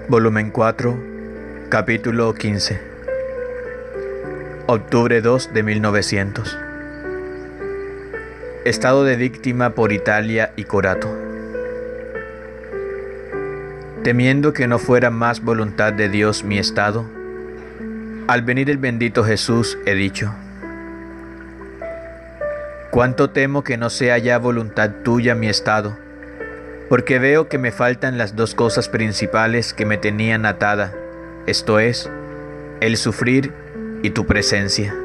Volumen 4, capítulo 15. Octubre 2 de 1900. Estado de víctima por Italia y Corato. Temiendo que no fuera más voluntad de Dios mi estado, al venir el bendito Jesús he dicho: cuánto temo que no sea ya voluntad tuya mi estado, porque veo que me faltan las dos cosas principales que me tenían atada, esto es, el sufrir y tu presencia.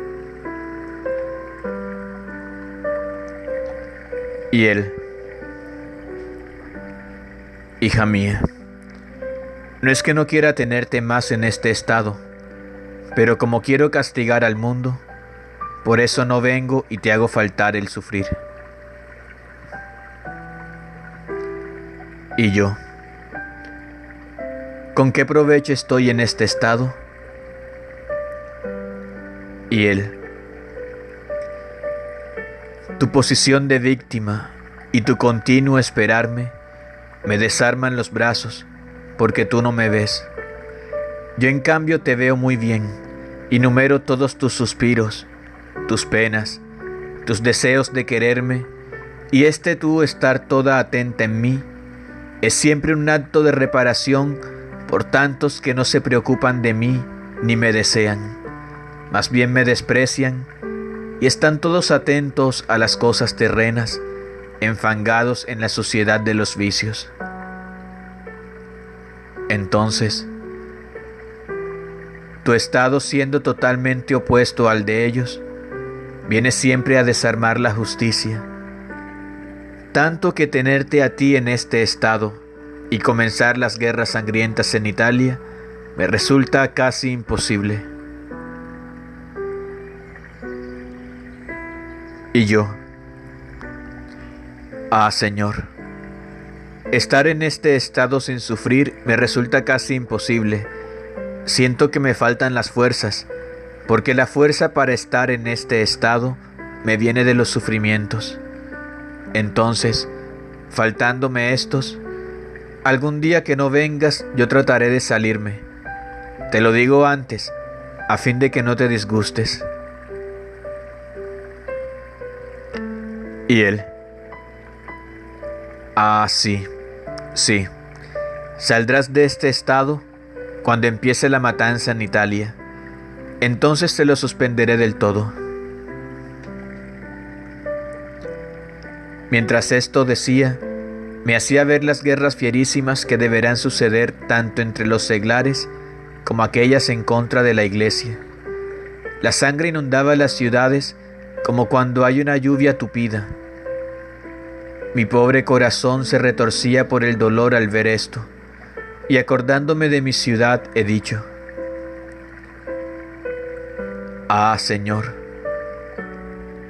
Y él: hija mía, no es que no quiera tenerte más en este estado, pero como quiero castigar al mundo, por eso no vengo y te hago faltar el sufrir. Y yo: ¿con qué provecho estoy en este estado? Y él: tu posición de víctima y tu continuo esperarme me desarman los brazos, porque tú no me ves. Yo en cambio te veo muy bien y numero todos tus suspiros, tus penas, tus deseos de quererme, y tú estar toda atenta en mí es siempre un acto de reparación por tantos que no se preocupan de mí ni me desean, más bien me desprecian y están todos atentos a las cosas terrenas, enfangados en la suciedad de los vicios. Entonces, tu estado, siendo totalmente opuesto al de ellos, viene siempre a desarmar la justicia, tanto que tenerte a ti en este estado y comenzar las guerras sangrientas en Italia me resulta casi imposible. Y yo: Señor, estar en este estado sin sufrir me resulta casi imposible. Siento que me faltan las fuerzas, porque la fuerza para estar en este estado me viene de los sufrimientos. Entonces, faltándome estos, algún día que no vengas yo trataré de salirme. Te lo digo antes, a fin de que no te disgustes. Y él: sí, sí, saldrás de este estado cuando empiece la matanza en Italia. Entonces te lo suspenderé del todo. Mientras esto decía, me hacía ver las guerras fierísimas que deberán suceder tanto entre los seglares como aquellas en contra de la iglesia. La sangre inundaba las ciudades como cuando hay una lluvia tupida. Mi pobre corazón se retorcía por el dolor al ver esto, y acordándome de mi ciudad he dicho: Señor,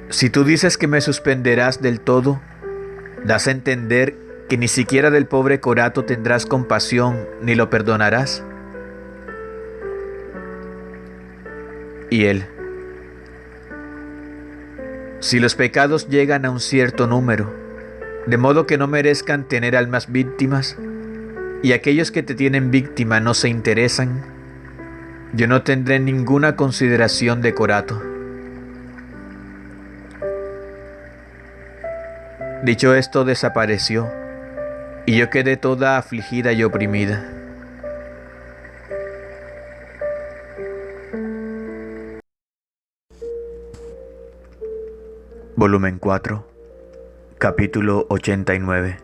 si tú dices que me suspenderás del todo, das a entender que ni siquiera del pobre Corato tendrás compasión ni lo perdonarás. Y él: si los pecados llegan a un cierto número, de modo que no merezcan tener almas víctimas, y aquellos que te tienen víctima no se interesan, yo no tendré ninguna consideración de Corato. Dicho esto, desapareció, y yo quedé toda afligida y oprimida. Volumen 4, capítulo 89.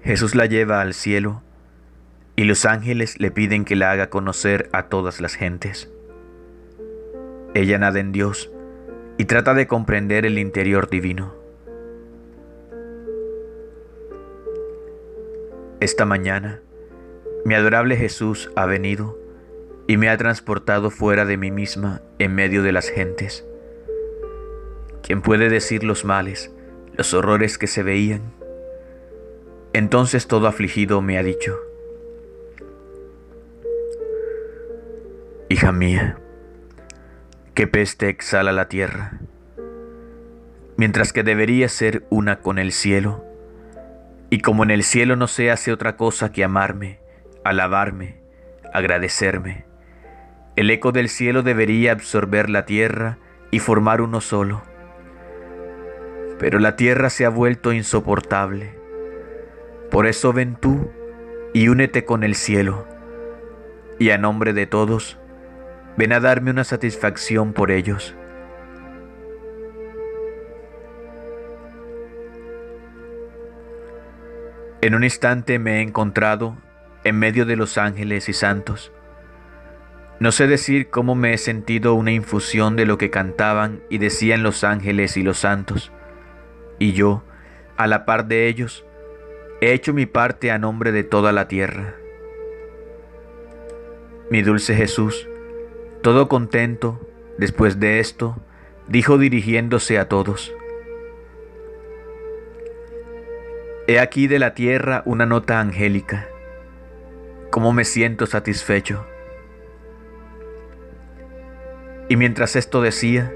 Jesús la lleva al cielo, y los ángeles le piden que la haga conocer a todas las gentes. Ella nada en Dios y trata de comprender el interior divino. Esta mañana, mi adorable Jesús ha venido y me ha transportado fuera de mí misma en medio de las gentes. ¿Quién puede decir los males, los horrores que se veían? Entonces todo afligido me ha dicho: hija mía, qué peste exhala la tierra, mientras que debería ser una con el cielo, y como en el cielo no se hace otra cosa que amarme, alabarme, agradecerme. El eco del cielo debería absorber la tierra y formar uno solo. Pero la tierra se ha vuelto insoportable. Por eso ven tú y únete con el cielo, y a nombre de todos, ven a darme una satisfacción por ellos. En un instante me he encontrado en medio de los ángeles y santos. No sé decir cómo me he sentido una infusión de lo que cantaban y decían los ángeles y los santos, y yo, a la par de ellos, he hecho mi parte a nombre de toda la tierra. Mi dulce Jesús, todo contento, después de esto, dijo dirigiéndose a todos: He aquí de la tierra una nota angélica. Cómo me siento satisfecho. Y mientras esto decía,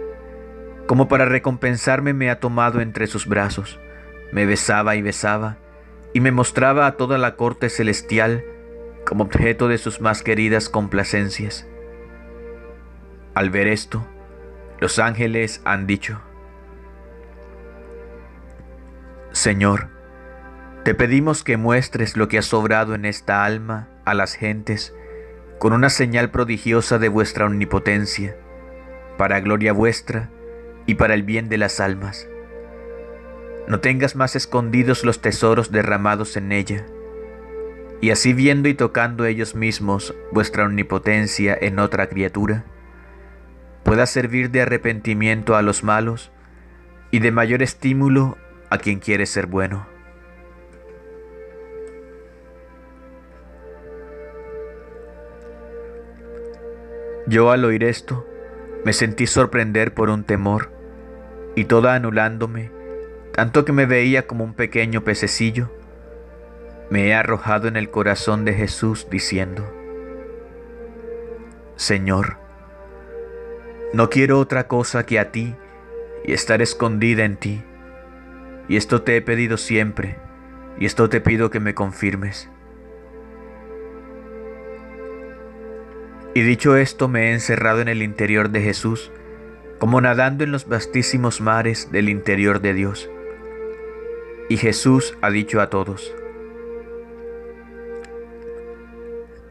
como para recompensarme, me ha tomado entre sus brazos, me besaba y me mostraba a toda la corte celestial como objeto de sus más queridas complacencias. Al ver esto, los ángeles han dicho: Señor, te pedimos que muestres lo que ha sobrado en esta alma a las gentes con una señal prodigiosa de vuestra omnipotencia, para gloria vuestra y para el bien de las almas. No tengas más escondidos los tesoros derramados en ella, y así viendo y tocando ellos mismos vuestra omnipotencia en otra criatura, pueda servir de arrepentimiento a los malos y de mayor estímulo a quien quiere ser bueno. Yo al oír esto, me sentí sorprender por un temor, y toda anulándome, tanto que me veía como un pequeño pececillo, me he arrojado en el corazón de Jesús diciendo: Señor, no quiero otra cosa que a ti y estar escondida en ti, y esto te he pedido siempre, y esto te pido que me confirmes. Y dicho esto, me he encerrado en el interior de Jesús, como nadando en los vastísimos mares del interior de Dios. Y Jesús ha dicho a todos: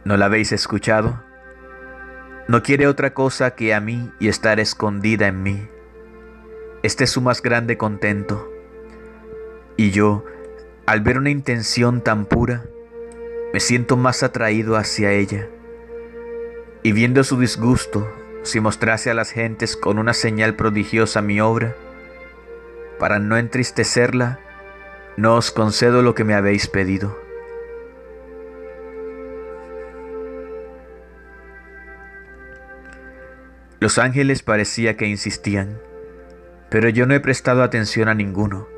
¿No la habéis escuchado? No quiere otra cosa que a mí y estar escondida en mí. Este es su más grande contento. Y yo, al ver una intención tan pura, me siento más atraído hacia ella. Y viendo su disgusto, si mostrase a las gentes con una señal prodigiosa mi obra, para no entristecerla, no os concedo lo que me habéis pedido. Los ángeles parecía que insistían, pero yo no he prestado atención a ninguno.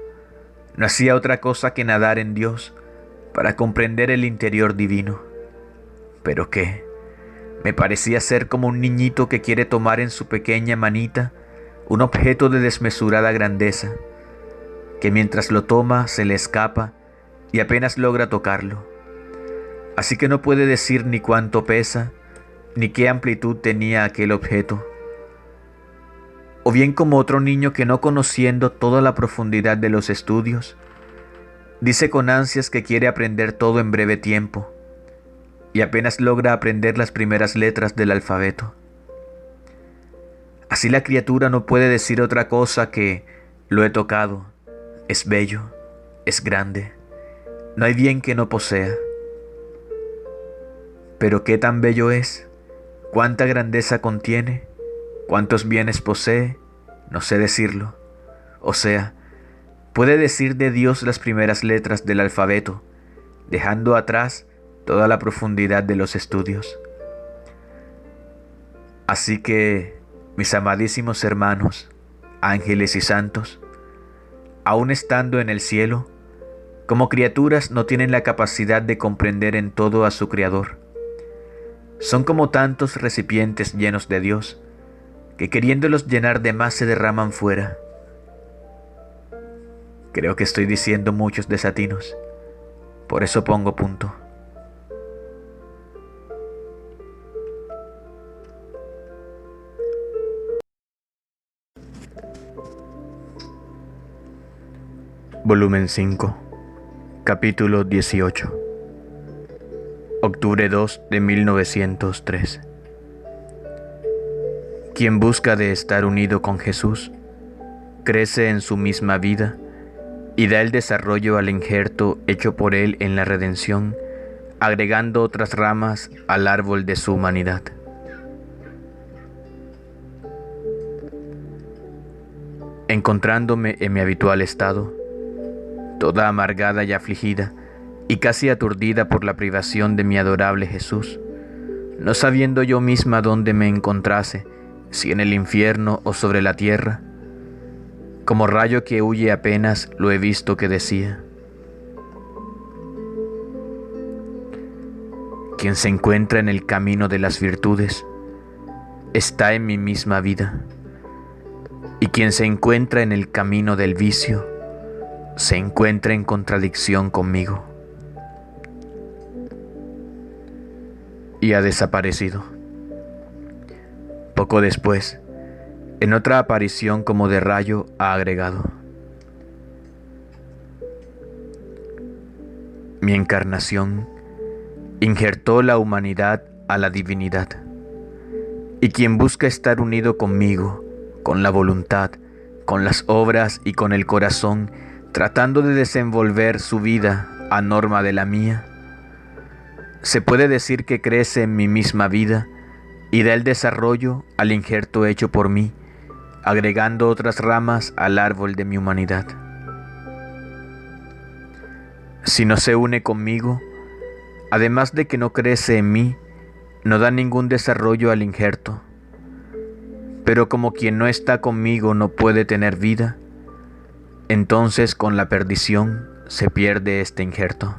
No hacía otra cosa que nadar en Dios para comprender el interior divino. ¿Pero qué? Me parecía ser como un niñito que quiere tomar en su pequeña manita un objeto de desmesurada grandeza, que mientras lo toma se le escapa y apenas logra tocarlo. Así que no puede decir ni cuánto pesa, ni qué amplitud tenía aquel objeto. O bien como otro niño que, no conociendo toda la profundidad de los estudios, dice con ansias que quiere aprender todo en breve tiempo, y apenas logra aprender las primeras letras del alfabeto. Así la criatura no puede decir otra cosa que: lo he tocado, es bello, es grande, no hay bien que no posea. Pero qué tan bello es, cuánta grandeza contiene, cuántos bienes posee, no sé decirlo. O sea, puede decir de Dios las primeras letras del alfabeto, dejando atrás toda la profundidad de los estudios. Así que, mis amadísimos hermanos, ángeles y santos, aun estando en el cielo, como criaturas no tienen la capacidad de comprender en todo a su Creador. Son como tantos recipientes llenos de Dios, que queriéndolos llenar de más se derraman fuera. Creo que estoy diciendo muchos desatinos, por eso pongo punto. Volumen 5, capítulo 18. Octubre 2 de 1903. Quien busca de estar unido con Jesús, crece en su misma vida y da el desarrollo al injerto hecho por Él en la redención, agregando otras ramas al árbol de su humanidad. Encontrándome en mi habitual estado, toda amargada y afligida, y casi aturdida por la privación de mi adorable Jesús, no sabiendo yo misma dónde me encontrase, si en el infierno o sobre la tierra, como rayo que huye apenas lo he visto que decía: quien se encuentra en el camino de las virtudes, está en mi misma vida, y quien se encuentra en el camino del vicio, se encuentra en contradicción conmigo. Y ha desaparecido. Poco después, en otra aparición como de rayo, ha agregado: mi encarnación injertó la humanidad a la divinidad, y quien busca estar unido conmigo, con la voluntad, con las obras y con el corazón, tratando de desenvolver su vida a norma de la mía, se puede decir que crece en mi misma vida y da el desarrollo al injerto hecho por mí, agregando otras ramas al árbol de mi humanidad. Si no se une conmigo, además de que no crece en mí, no da ningún desarrollo al injerto. Pero como quien no está conmigo no puede tener vida, entonces con la perdición se pierde este injerto.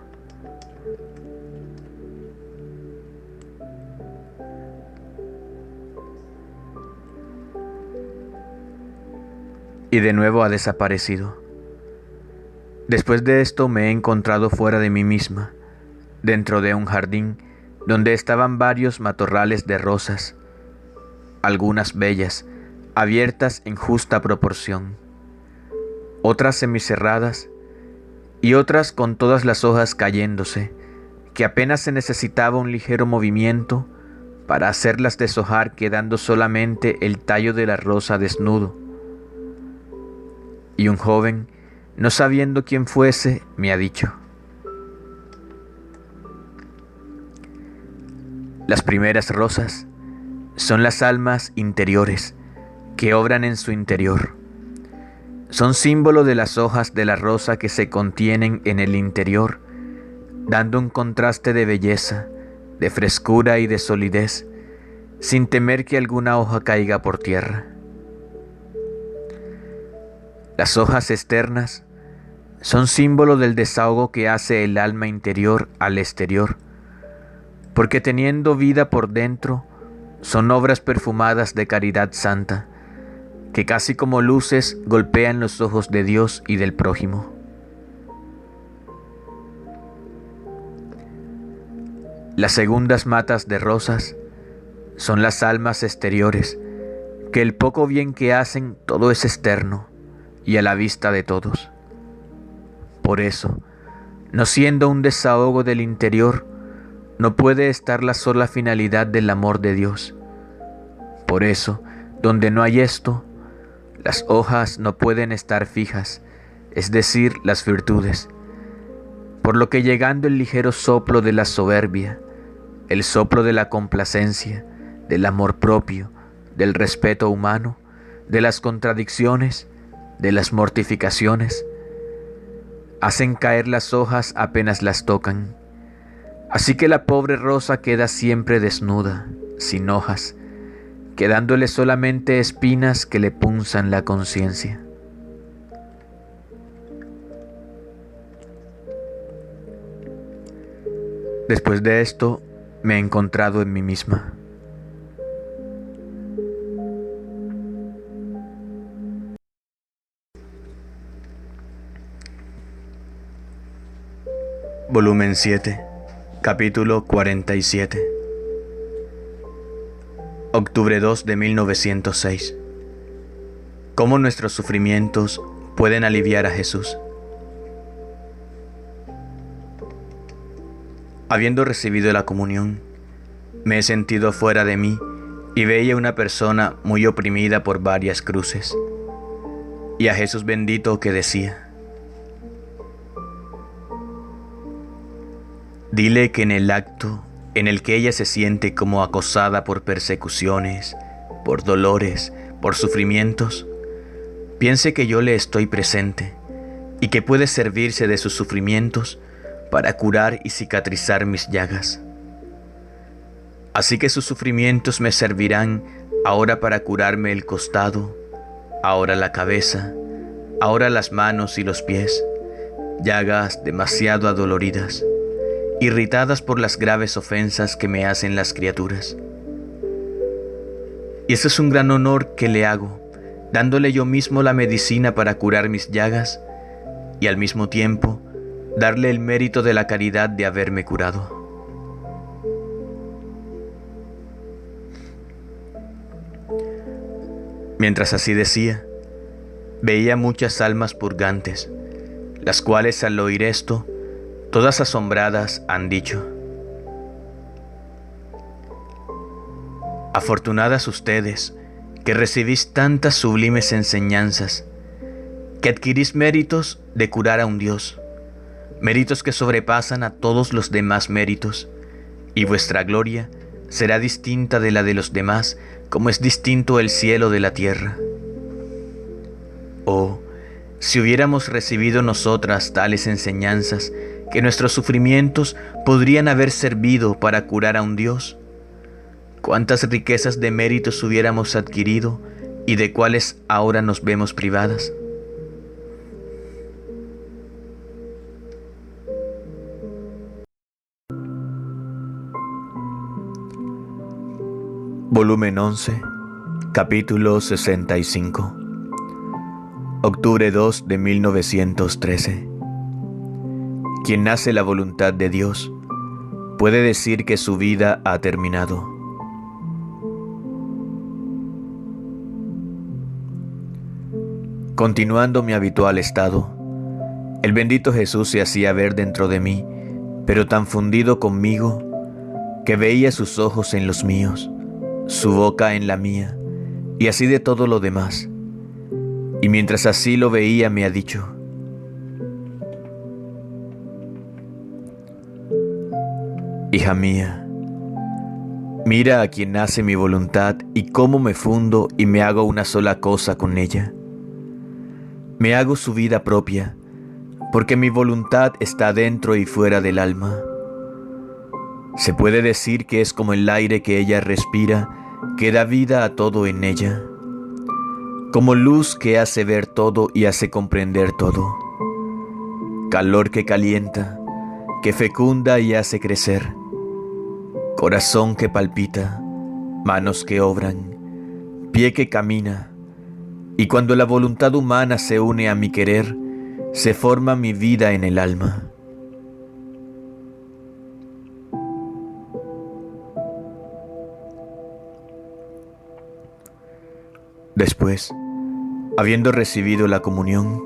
Y de nuevo ha desaparecido. Después de esto me he encontrado fuera de mí misma, dentro de un jardín donde estaban varios matorrales de rosas, algunas bellas, abiertas en justa proporción, otras semicerradas y otras con todas las hojas cayéndose, que apenas se necesitaba un ligero movimiento para hacerlas deshojar, quedando solamente el tallo de la rosa desnudo. Y un joven, no sabiendo quién fuese, me ha dicho: las primeras rosas son las almas interiores que obran en su interior. Son símbolo de las hojas de la rosa que se contienen en el interior, dando un contraste de belleza, de frescura y de solidez, sin temer que alguna hoja caiga por tierra. Las hojas externas son símbolo del desahogo que hace el alma interior al exterior, porque teniendo vida por dentro, son obras perfumadas de caridad santa, que casi como luces golpean los ojos de Dios y del prójimo. Las segundas matas de rosas son las almas exteriores, que el poco bien que hacen todo es externo y a la vista de todos. Por eso, no siendo un desahogo del interior, no puede estar la sola finalidad del amor de Dios. Por eso, donde no hay esto, las hojas no pueden estar fijas, es decir, las virtudes. Por lo que llegando el ligero soplo de la soberbia, el soplo de la complacencia, del amor propio, del respeto humano, de las contradicciones, de las mortificaciones, hacen caer las hojas apenas las tocan. Así que la pobre rosa queda siempre desnuda, sin hojas, quedándole solamente espinas que le punzan la conciencia. Después de esto, me he encontrado en mí misma. Volumen 7, capítulo 47. Octubre 2 de 1906. ¿Cómo nuestros sufrimientos pueden aliviar a Jesús? Habiendo recibido la comunión, me he sentido fuera de mí y veía una persona muy oprimida por varias cruces, y a Jesús bendito que decía: dile que en el acto en el que ella se siente como acosada por persecuciones, por dolores, por sufrimientos, piense que yo le estoy presente y que puede servirse de sus sufrimientos para curar y cicatrizar mis llagas. Así que sus sufrimientos me servirán ahora para curarme el costado, ahora la cabeza, ahora las manos y los pies, llagas demasiado adoloridas, irritadas por las graves ofensas que me hacen las criaturas. Y ese es un gran honor que le hago, dándole yo mismo la medicina para curar mis llagas y al mismo tiempo darle el mérito de la caridad de haberme curado. Mientras así decía, veía muchas almas purgantes, las cuales al oír esto, todas asombradas han dicho: afortunadas ustedes, que recibís tantas sublimes enseñanzas, que adquirís méritos de curar a un Dios, méritos que sobrepasan a todos los demás méritos, y vuestra gloria será distinta de la de los demás, como es distinto el cielo de la tierra. Oh, si hubiéramos recibido nosotras tales enseñanzas, que nuestros sufrimientos podrían haber servido para curar a un Dios, cuántas riquezas de méritos hubiéramos adquirido y de cuáles ahora nos vemos privadas. Volumen 11, capítulo 65. Octubre 2 de 1913. Quien nace la voluntad de Dios puede decir que su vida ha terminado. Continuando mi habitual estado, el bendito Jesús se hacía ver dentro de mí, pero tan fundido conmigo que veía sus ojos en los míos, su boca en la mía, y así de todo lo demás. Y mientras así lo veía me ha dicho: hija mía, mira a quien hace mi voluntad y cómo me fundo y me hago una sola cosa con ella. Me hago su vida propia, porque mi voluntad está dentro y fuera del alma. Se puede decir que es como el aire que ella respira, que da vida a todo en ella, como luz que hace ver todo y hace comprender todo, calor que calienta, que fecunda y hace crecer, corazón que palpita, manos que obran, pie que camina, y cuando la voluntad humana se une a mi querer, se forma mi vida en el alma. Después, habiendo recibido la comunión,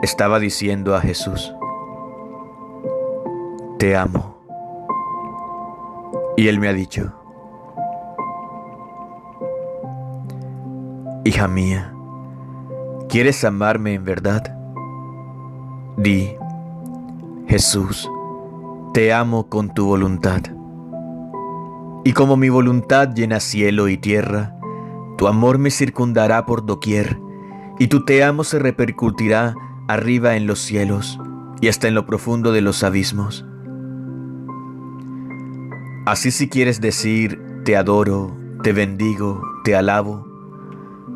estaba diciendo a Jesús: te amo. Y Él me ha dicho: hija mía, ¿quieres amarme en verdad? Di: Jesús, te amo con tu voluntad. Y como mi voluntad llena cielo y tierra, tu amor me circundará por doquier, y tu te amo se repercutirá arriba en los cielos y hasta en lo profundo de los abismos. Así si quieres decir te adoro, te bendigo, te alabo,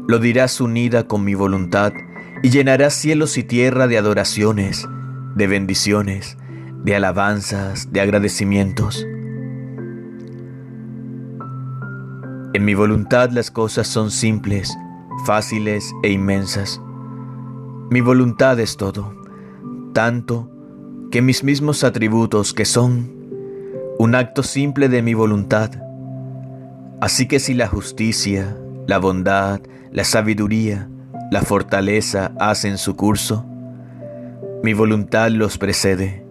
lo dirás unida con mi voluntad y llenarás cielos y tierra de adoraciones, de bendiciones, de alabanzas, de agradecimientos. En mi voluntad las cosas son simples, fáciles e inmensas. Mi voluntad es todo, tanto que mis mismos atributos, que son un acto simple de mi voluntad. Así que si la justicia, la bondad, la sabiduría, la fortaleza hacen su curso, mi voluntad los precede,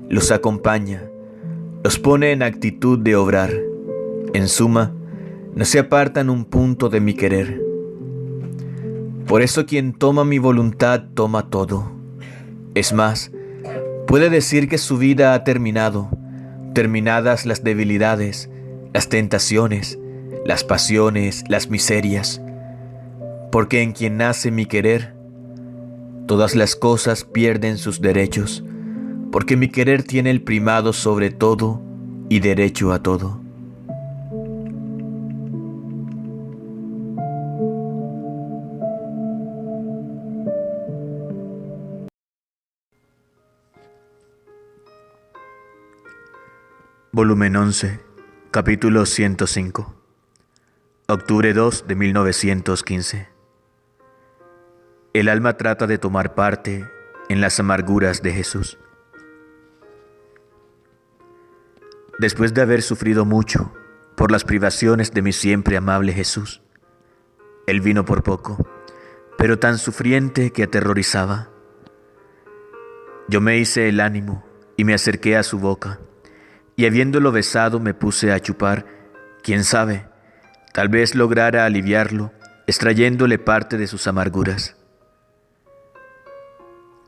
los acompaña, los pone en actitud de obrar. En suma, no se apartan un punto de mi querer. Por eso quien toma mi voluntad toma todo. Es más, puede decir que su vida ha terminado, terminadas las debilidades, las tentaciones, las pasiones, las miserias, porque en quien nace mi querer, todas las cosas pierden sus derechos, porque mi querer tiene el primado sobre todo y derecho a todo. Volumen 11, capítulo 105, octubre 2 de 1915. El alma trata de tomar parte en las amarguras de Jesús. Después de haber sufrido mucho por las privaciones de mi siempre amable Jesús, Él vino por poco, pero tan sufriente que aterrorizaba. Yo me hice el ánimo y me acerqué a su boca, y habiéndolo besado me puse a chupar. Quién sabe, tal vez lograra aliviarlo, extrayéndole parte de sus amarguras.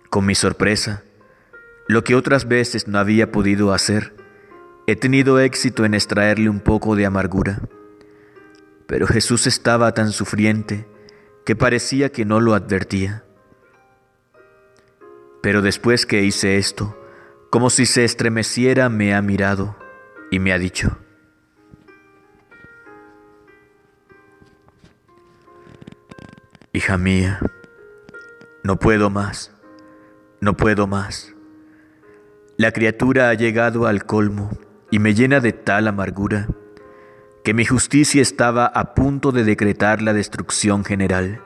Con mi sorpresa, lo que otras veces no había podido hacer, he tenido éxito en extraerle un poco de amargura. Pero Jesús estaba tan sufriente que parecía que no lo advertía. Pero después que hice esto, como si se estremeciera, me ha mirado y me ha dicho: hija mía, no puedo más, no puedo más. La criatura ha llegado al colmo y me llena de tal amargura que mi justicia estaba a punto de decretar la destrucción general.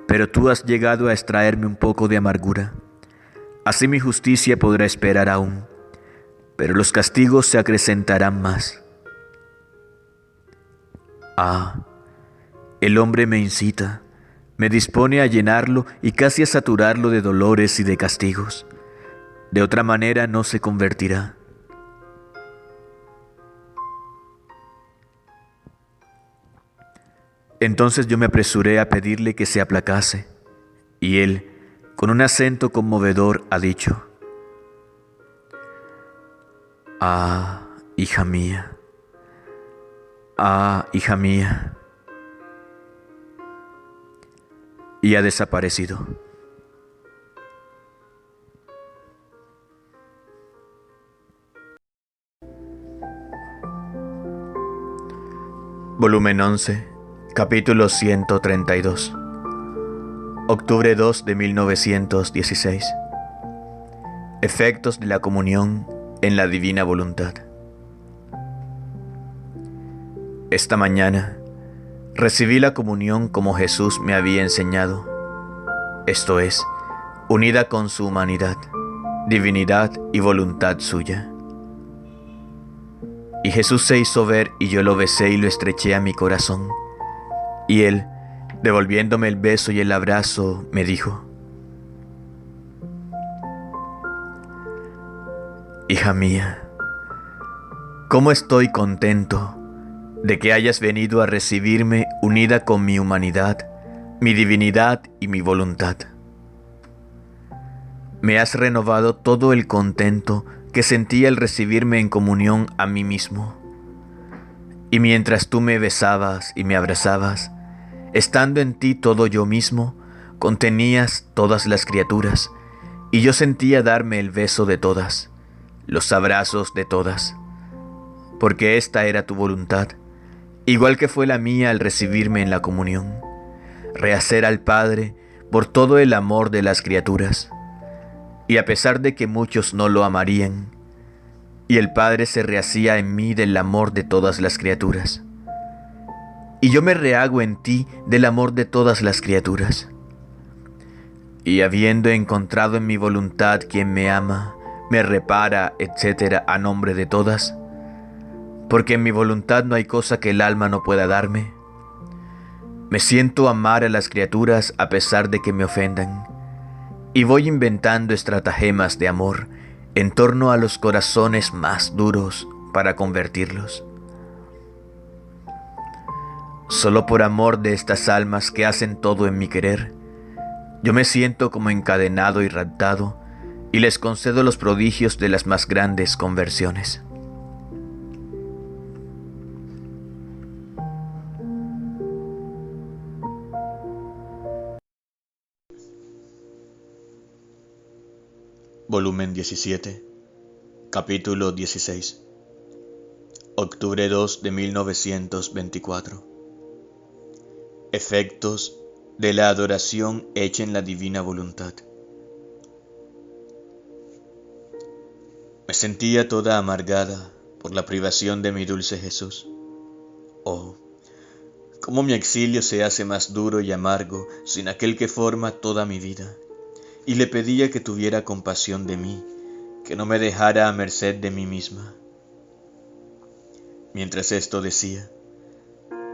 Pero tú has llegado a extraerme un poco de amargura. Así mi justicia podrá esperar aún, pero los castigos se acrecentarán más. El hombre me incita, me dispone a llenarlo y casi a saturarlo de dolores y de castigos. De otra manera no se convertirá. Entonces yo me apresuré a pedirle que se aplacase, y él, con un acento conmovedor, ha dicho: hija mía, hija mía. Y ha desaparecido. Volumen 11, capítulo 132. Octubre 2 de 1916. Efectos de la comunión en la divina voluntad. Esta mañana recibí la comunión como Jesús me había enseñado, esto es, unida con su humanidad, divinidad y voluntad suya. Y Jesús se hizo ver y yo lo besé y lo estreché a mi corazón, y él, devolviéndome el beso y el abrazo, me dijo: hija mía, cómo estoy contento de que hayas venido a recibirme unida con mi humanidad, mi divinidad y mi voluntad. Me has renovado todo el contento que sentí al recibirme en comunión a mí mismo. Y mientras tú me besabas y me abrazabas, estando en ti todo yo mismo, contenías todas las criaturas, y yo sentía darme el beso de todas, los abrazos de todas, porque esta era tu voluntad, igual que fue la mía al recibirme en la comunión, rehacer al Padre por todo el amor de las criaturas. Y a pesar de que muchos no lo amarían, y el Padre se rehacía en mí del amor de todas las criaturas, y yo me rehago en ti del amor de todas las criaturas. Y habiendo encontrado en mi voluntad quien me ama, me repara, etc., a nombre de todas, porque en mi voluntad no hay cosa que el alma no pueda darme, me siento amar a las criaturas a pesar de que me ofendan, y voy inventando estratagemas de amor en torno a los corazones más duros para convertirlos. Solo por amor de estas almas que hacen todo en mi querer, yo me siento como encadenado y raptado y les concedo los prodigios de las más grandes conversiones. Volumen 17, capítulo 16, octubre 2 de 1924. Efectos de la adoración hecha en la divina voluntad. Me sentía toda amargada por la privación de mi dulce Jesús. Oh, cómo mi exilio se hace más duro y amargo sin aquel que forma toda mi vida. Y le pedía que tuviera compasión de mí, que no me dejara a merced de mí misma. Mientras esto decía,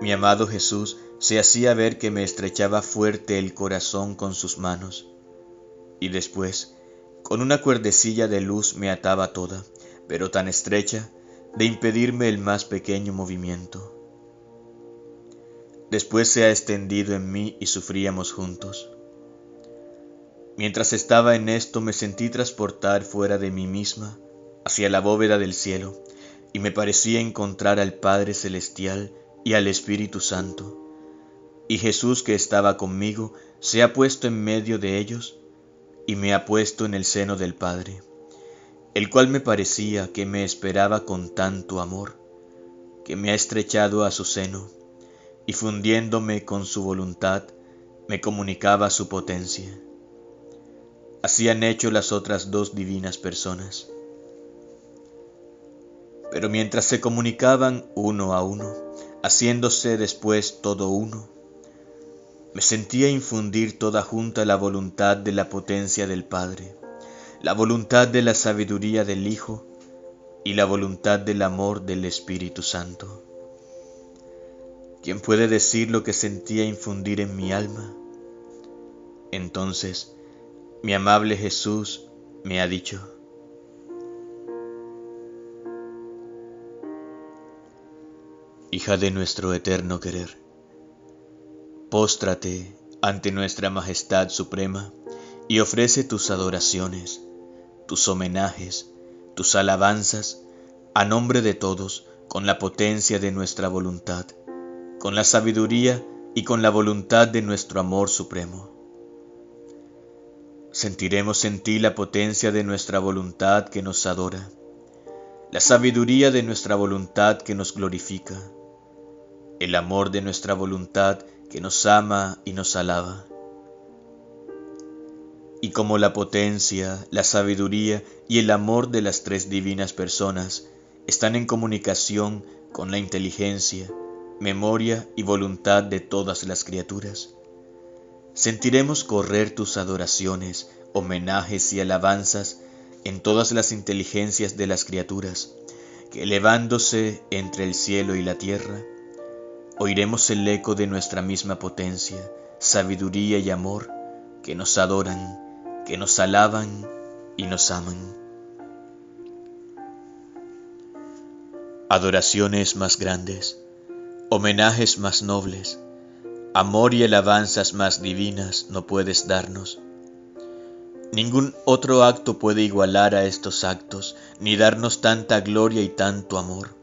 mi amado Jesús se hacía ver que me estrechaba fuerte el corazón con sus manos, y después, con una cuerdecilla de luz me ataba toda, pero tan estrecha, de impedirme el más pequeño movimiento. Después se ha extendido en mí y sufríamos juntos. Mientras estaba en esto me sentí transportar fuera de mí misma, hacia la bóveda del cielo, y me parecía encontrar al Padre Celestial y al Espíritu Santo. Y Jesús que estaba conmigo se ha puesto en medio de ellos y me ha puesto en el seno del Padre, el cual me parecía que me esperaba con tanto amor, que me ha estrechado a su seno, y fundiéndome con su voluntad, me comunicaba su potencia. Así han hecho las otras dos divinas personas. Pero mientras se comunicaban uno a uno, haciéndose después todo uno, me sentía infundir toda junta la voluntad de la potencia del Padre, la voluntad de la sabiduría del Hijo y la voluntad del amor del Espíritu Santo. ¿Quién puede decir lo que sentía infundir en mi alma? Entonces, mi amable Jesús me ha dicho: hija de nuestro eterno querer, póstrate ante nuestra Majestad Suprema y ofrece tus adoraciones, tus homenajes, tus alabanzas, a nombre de todos, con la potencia de nuestra voluntad, con la sabiduría y con la voluntad de nuestro amor supremo. Sentiremos en ti la potencia de nuestra voluntad que nos adora, la sabiduría de nuestra voluntad que nos glorifica, el amor de nuestra voluntad que nos ama y nos alaba. Y como la potencia, la sabiduría y el amor de las tres divinas personas están en comunicación con la inteligencia, memoria y voluntad de todas las criaturas, sentiremos correr tus adoraciones, homenajes y alabanzas en todas las inteligencias de las criaturas, que elevándose entre el cielo y la tierra, oiremos el eco de nuestra misma potencia, sabiduría y amor, que nos adoran, que nos alaban y nos aman. Adoraciones más grandes, homenajes más nobles, amor y alabanzas más divinas no puedes darnos. Ningún otro acto puede igualar a estos actos, ni darnos tanta gloria y tanto amor,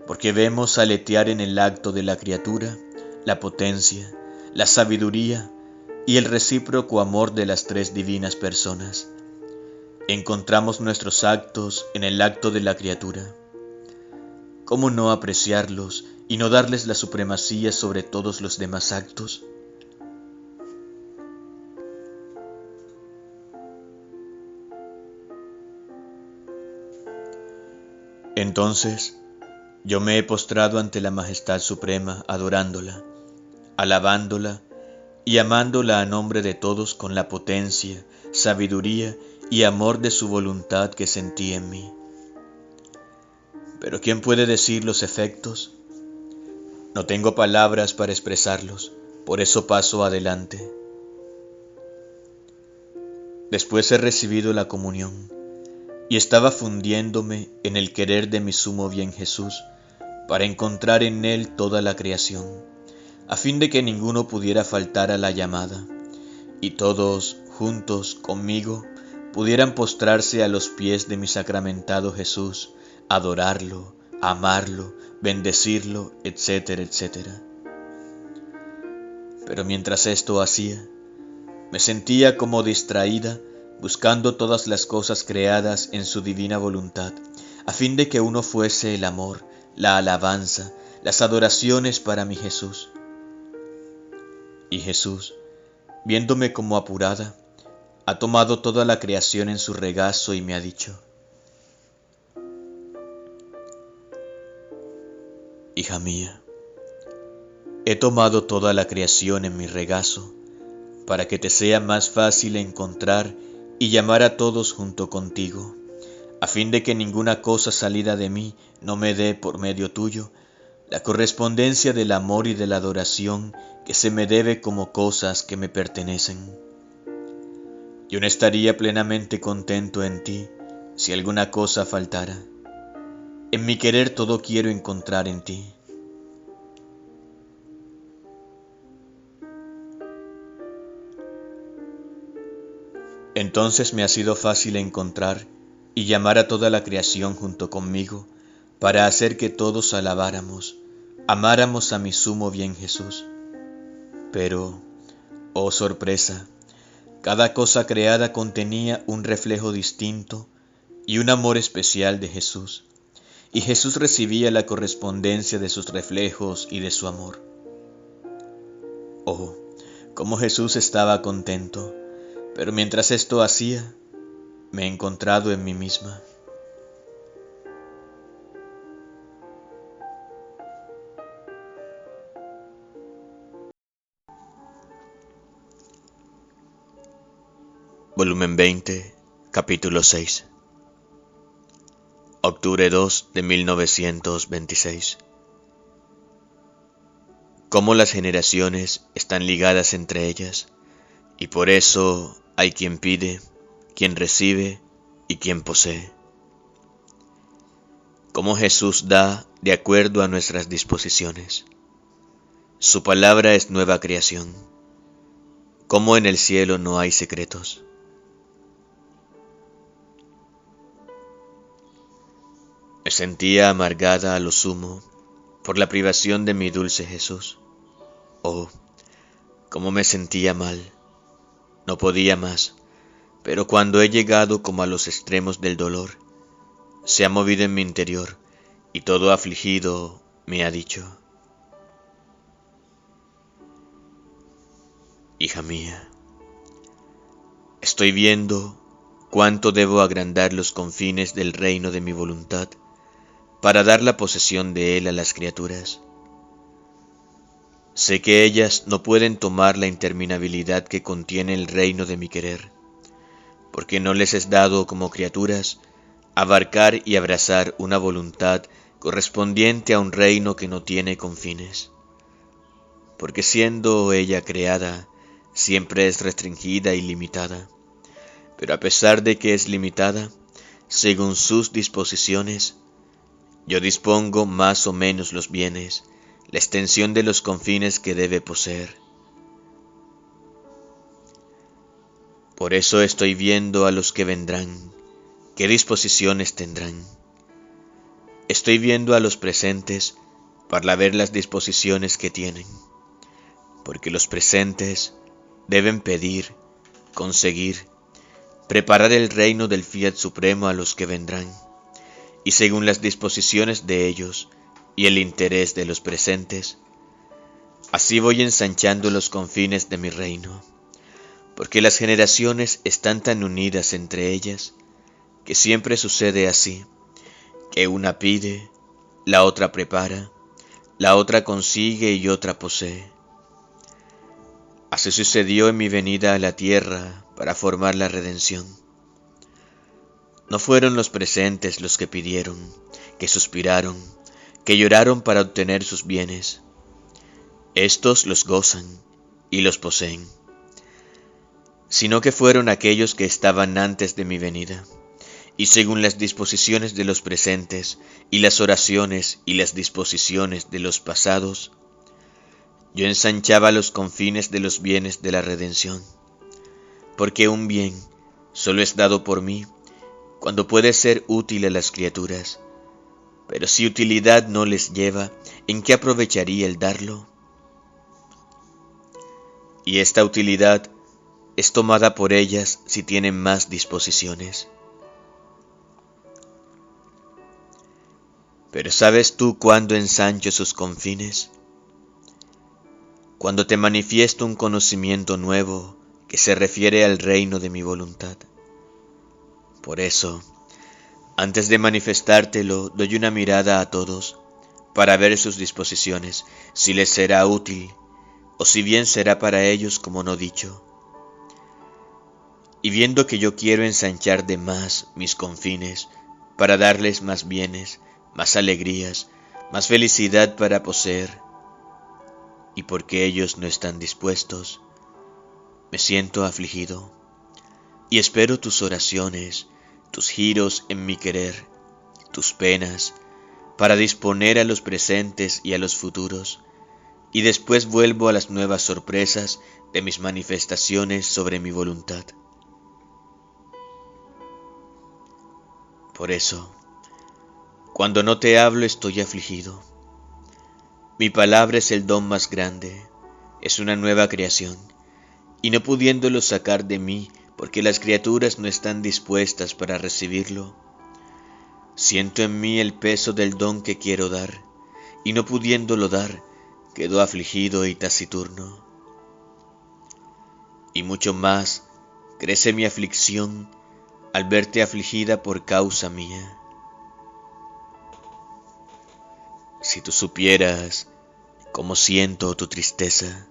porque vemos aletear en el acto de la criatura la potencia, la sabiduría y el recíproco amor de las tres divinas personas. Encontramos nuestros actos en el acto de la criatura. ¿Cómo no apreciarlos y no darles la supremacía sobre todos los demás actos? Entonces, yo me he postrado ante la Majestad Suprema, adorándola, alabándola y amándola a nombre de todos con la potencia, sabiduría y amor de su voluntad que sentí en mí. Pero ¿quién puede decir los efectos? No tengo palabras para expresarlos, por eso paso adelante. Después he recibido la comunión. y estaba fundiéndome en el querer de mi sumo bien Jesús, para encontrar en él toda la creación, a fin de que ninguno pudiera faltar a la llamada, y todos, juntos conmigo, pudieran postrarse a los pies de mi sacramentado Jesús, adorarlo, amarlo, bendecirlo, etcétera, etcétera. Pero mientras esto hacía, me sentía como distraída, buscando todas las cosas creadas en su divina voluntad, a fin de que uno fuese el amor, la alabanza, las adoraciones para mi Jesús. Y Jesús, viéndome como apurada, ha tomado toda la creación en su regazo y me ha dicho: hija mía, he tomado toda la creación en mi regazo, para que te sea más fácil encontrar y llamar a todos junto contigo, a fin de que ninguna cosa salida de mí no me dé por medio tuyo la correspondencia del amor y de la adoración que se me debe como cosas que me pertenecen. Yo no estaría plenamente contento en ti si alguna cosa faltara. En mi querer todo quiero encontrar en ti. Entonces me ha sido fácil encontrar y llamar a toda la creación junto conmigo, para hacer que todos alabáramos, amáramos a mi sumo bien Jesús. Pero, oh sorpresa, cada cosa creada contenía un reflejo distinto y un amor especial de Jesús, y Jesús recibía la correspondencia de sus reflejos y de su amor. Oh, cómo Jesús estaba contento, pero mientras esto hacía, me he encontrado en mí misma. Volumen 20, capítulo 6. Octubre 2 de 1926. Cómo las generaciones están ligadas entre ellas, y por eso hay quien pide, quien recibe y quien posee. Cómo Jesús da de acuerdo a nuestras disposiciones. Su palabra es nueva creación. Cómo en el cielo no hay secretos. Me sentía amargada a lo sumo por la privación de mi dulce Jesús. Oh, cómo me sentía mal. No podía más, pero cuando he llegado como a los extremos del dolor, se ha movido en mi interior y todo afligido me ha dicho: hija mía, estoy viendo cuánto debo agrandar los confines del reino de mi voluntad para dar la posesión de él a las criaturas. Sé que ellas no pueden tomar la interminabilidad que contiene el reino de mi querer, porque no les es dado como criaturas abarcar y abrazar una voluntad correspondiente a un reino que no tiene confines, porque siendo ella creada, siempre es restringida y limitada, pero a pesar de que es limitada, según sus disposiciones, yo dispongo más o menos los bienes, la extensión de los confines que debe poseer. Por eso estoy viendo a los que vendrán, qué disposiciones tendrán. Estoy viendo a los presentes para ver las disposiciones que tienen, porque los presentes deben pedir, conseguir, preparar el reino del Fiat Supremo a los que vendrán, y según las disposiciones de ellos y el interés de los presentes, así voy ensanchando los confines de mi reino, porque las generaciones están tan unidas entre ellas, que siempre sucede así, que una pide, la otra prepara, la otra consigue y otra posee. Así sucedió en mi venida a la tierra para formar la redención. No fueron los presentes los que pidieron, que suspiraron, que lloraron para obtener sus bienes. Estos los gozan y los poseen, sino que fueron aquellos que estaban antes de mi venida, y según las disposiciones de los presentes y las oraciones y las disposiciones de los pasados, yo ensanchaba los confines de los bienes de la redención, porque un bien solo es dado por mí cuando puede ser útil a las criaturas, pero si utilidad no les lleva, ¿en qué aprovecharía el darlo? Y esta utilidad es tomada por ellas si tienen más disposiciones. Pero ¿sabes tú cuándo ensancho sus confines? Cuando te manifiesto un conocimiento nuevo que se refiere al reino de mi voluntad. Por eso, antes de manifestártelo, doy una mirada a todos, para ver sus disposiciones, si les será útil, o si bien será para ellos como no dicho. Y viendo que yo quiero ensanchar de más mis confines, para darles más bienes, más alegrías, más felicidad para poseer, y porque ellos no están dispuestos, me siento afligido, y espero tus oraciones, tus giros en mi querer, tus penas, para disponer a los presentes y a los futuros, y después vuelvo a las nuevas sorpresas de mis manifestaciones sobre mi voluntad. Por eso, cuando no te hablo estoy afligido. Mi palabra es el don más grande, es una nueva creación, y no pudiéndolo sacar de mí, porque las criaturas no están dispuestas para recibirlo, siento en mí el peso del don que quiero dar, y no pudiéndolo dar, quedo afligido y taciturno. Y mucho más crece mi aflicción al verte afligida por causa mía. Si tú supieras cómo siento tu tristeza,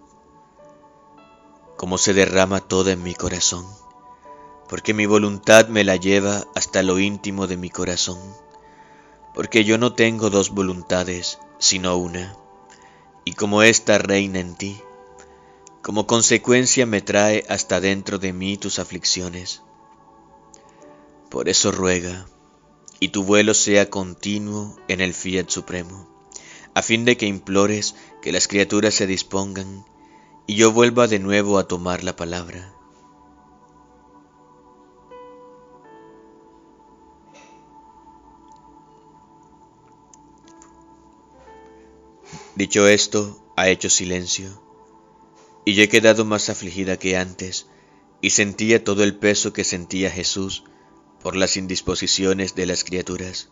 cómo se derrama toda en mi corazón, porque mi voluntad me la lleva hasta lo íntimo de mi corazón, porque yo no tengo dos voluntades, sino una, y como ésta reina en ti, como consecuencia me trae hasta dentro de mí tus aflicciones. Por eso ruega, y tu vuelo sea continuo en el Fiat Supremo, a fin de que implores que las criaturas se dispongan, y yo vuelva de nuevo a tomar la palabra. Dicho esto, ha hecho silencio, y yo he quedado más afligida que antes, y sentía todo el peso que sentía Jesús por las indisposiciones de las criaturas.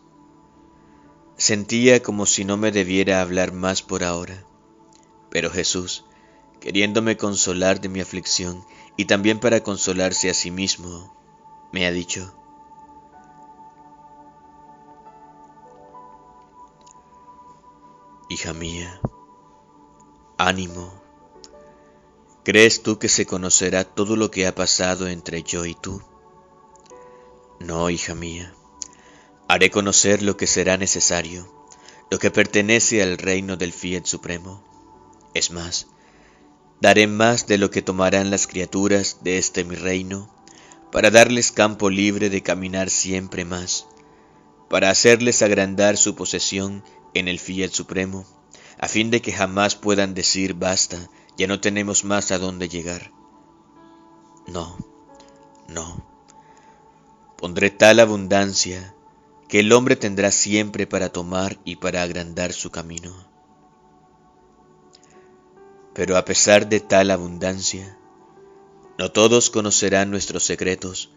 Sentía como si no me debiera hablar más por ahora, pero Jesús, queriéndome consolar de mi aflicción y también para consolarse a sí mismo, me ha dicho: hija mía, ánimo. ¿Crees tú que se conocerá todo lo que ha pasado entre yo y tú? No, hija mía. Haré conocer lo que será necesario, lo que pertenece al reino del Fiat Supremo. Es más, daré más de lo que tomarán las criaturas de este mi reino, para darles campo libre de caminar siempre más, para hacerles agrandar su posesión en el Fiat Supremo, a fin de que jamás puedan decir basta, ya no tenemos más a dónde llegar. No, no. Pondré tal abundancia que el hombre tendrá siempre para tomar y para agrandar su camino. Pero a pesar de tal abundancia, no todos conocerán nuestros secretos,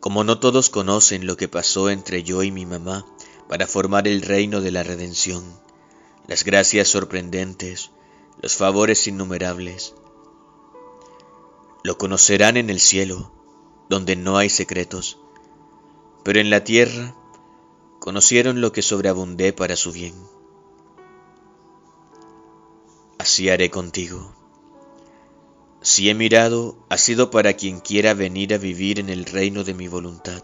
como no todos conocen lo que pasó entre yo y mi mamá para formar el reino de la redención, las gracias sorprendentes, los favores innumerables. Lo conocerán en el cielo, donde no hay secretos, pero en la tierra conocieron lo que sobreabundé para su bien. Así haré contigo. Si he mirado, ha sido para quien quiera venir a vivir en el reino de mi voluntad,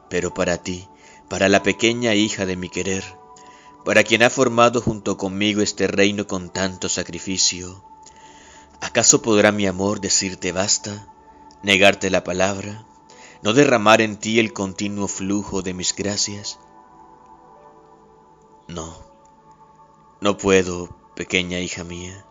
pero para ti, para la pequeña hija de mi querer, para quien ha formado junto conmigo este reino con tanto sacrificio, ¿acaso podrá mi amor decirte basta, negarte la palabra, ¿No derramar en ti el continuo flujo de mis gracias? No, no puedo, pequeña hija mía.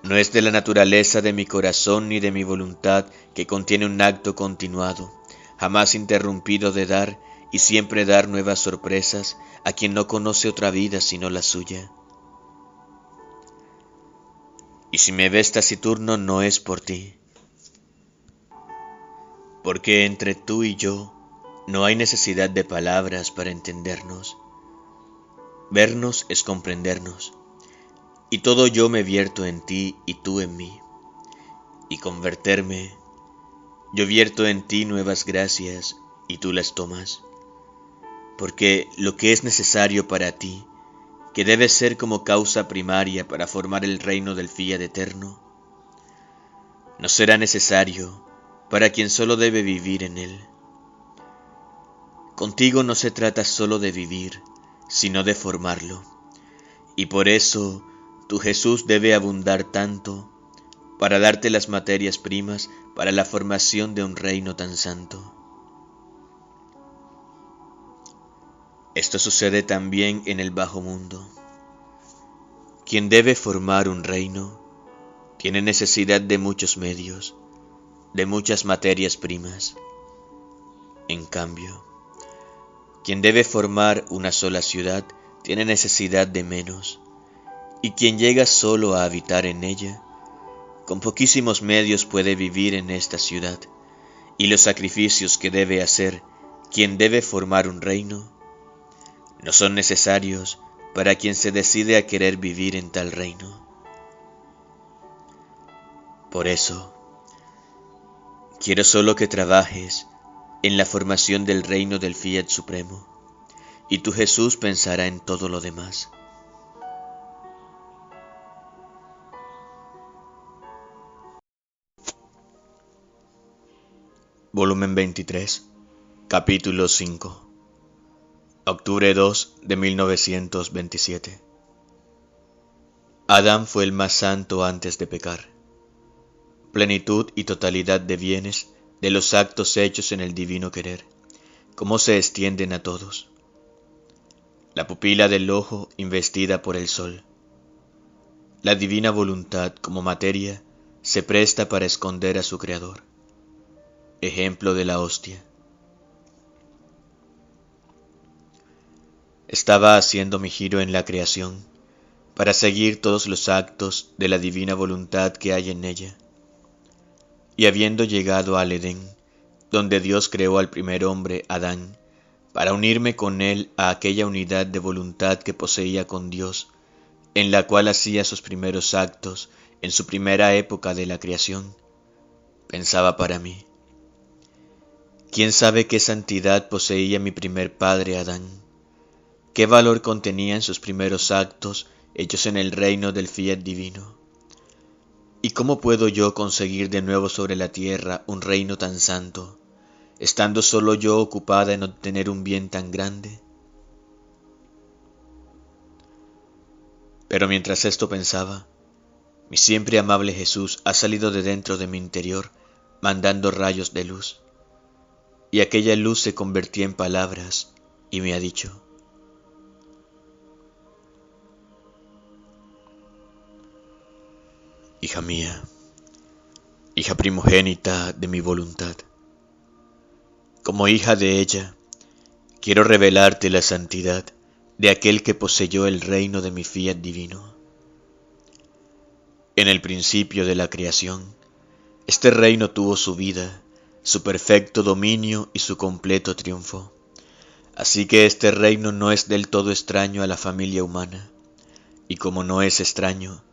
No es de la naturaleza de mi corazón ni de mi voluntad que contiene un acto continuado, jamás interrumpido de dar y siempre dar nuevas sorpresas a quien no conoce otra vida sino la suya. Y si me ves taciturno no es por ti, porque entre tú y yo no hay necesidad de palabras para entendernos. Vernos es comprendernos, y todo yo me vierto en ti y tú en mí, y con verterme, yo vierto en ti nuevas gracias y tú las tomas, porque lo que es necesario para ti, que debe ser como causa primaria para formar el reino del fiat eterno, no será necesario para quien solo debe vivir en él. Contigo no se trata solo de vivir, sino de formarlo, y por eso tu Jesús debe abundar tanto para darte las materias primas para la formación de un reino tan santo. Esto sucede también en el bajo mundo. Quien debe formar un reino tiene necesidad de muchos medios, de muchas materias primas. En cambio, quien debe formar una sola ciudad tiene necesidad de menos, y quien llega solo a habitar en ella, con poquísimos medios puede vivir en esta ciudad, y los sacrificios que debe hacer quien debe formar un reino no son necesarios para quien se decide a querer vivir en tal reino. Por eso, quiero solo que trabajes en la formación del reino del fiat supremo, y tu Jesús pensará en todo lo demás. Volumen 23, capítulo 5. Octubre 2 de 1927. Adán fue el más santo antes de pecar. Plenitud y totalidad de bienes de los actos hechos en el divino querer, cómo se extienden a todos. La pupila del ojo investida por el sol. La divina voluntad como materia se presta para esconder a su creador. Ejemplo de la hostia. Estaba haciendo mi giro en la creación para seguir todos los actos de la divina voluntad que hay en ella. Y habiendo llegado al Edén, donde Dios creó al primer hombre, Adán, para unirme con él a aquella unidad de voluntad que poseía con Dios, en la cual hacía sus primeros actos en su primera época de la creación, pensaba para mí: ¿quién sabe qué santidad poseía mi primer padre Adán? ¿Qué valor contenían sus primeros actos hechos en el reino del fiat divino? ¿Y cómo puedo yo conseguir de nuevo sobre la tierra un reino tan santo, estando solo yo ocupada en obtener un bien tan grande? Pero mientras esto pensaba, mi siempre amable Jesús ha salido de dentro de mi interior, mandando rayos de luz, y aquella luz se convertía en palabras y me ha dicho: hija mía, hija primogénita de mi voluntad, como hija de ella, quiero revelarte la santidad de aquel que poseyó el reino de mi fiat divino. En el principio de la creación, este reino tuvo su vida, su perfecto dominio y su completo triunfo. Así que este reino no es del todo extraño a la familia humana, y como no es extraño,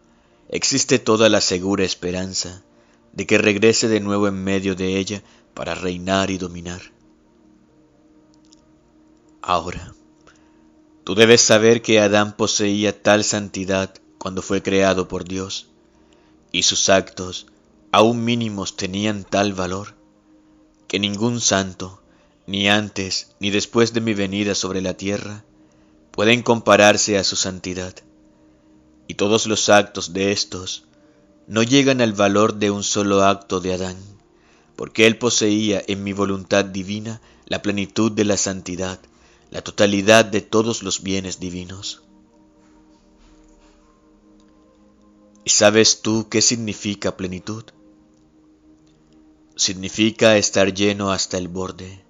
existe toda la segura esperanza de que regrese de nuevo en medio de ella para reinar y dominar. Ahora, tú debes saber que Adán poseía tal santidad cuando fue creado por Dios, y sus actos, aún mínimos, tenían tal valor, que ningún santo, ni antes ni después de mi venida sobre la tierra, pueden compararse a su santidad. Y todos los actos de estos no llegan al valor de un solo acto de Adán, porque Él poseía en mi voluntad divina la plenitud de la santidad, la totalidad de todos los bienes divinos. ¿Y sabes tú qué significa plenitud? Significa estar lleno hasta el borde,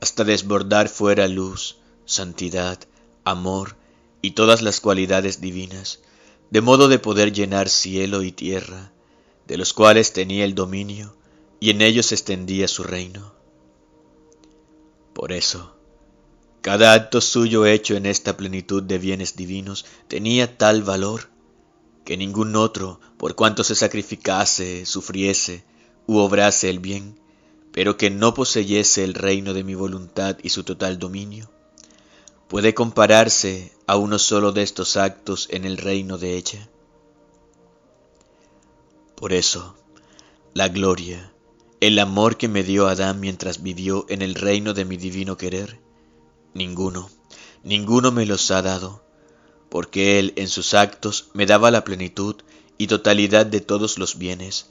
hasta desbordar fuera luz, santidad, amor y todas las cualidades divinas, de modo de poder llenar cielo y tierra, de los cuales tenía el dominio, y en ellos extendía su reino. Por eso, cada acto suyo hecho en esta plenitud de bienes divinos tenía tal valor, que ningún otro, por cuanto se sacrificase, sufriese, u obrase el bien, pero que no poseyese el reino de mi voluntad y su total dominio, puede compararse a uno solo de estos actos en el reino de ella. Por eso, la gloria, el amor que me dio Adán mientras vivió en el reino de mi divino querer, ninguno me los ha dado, porque Él en sus actos me daba la plenitud y totalidad de todos los bienes,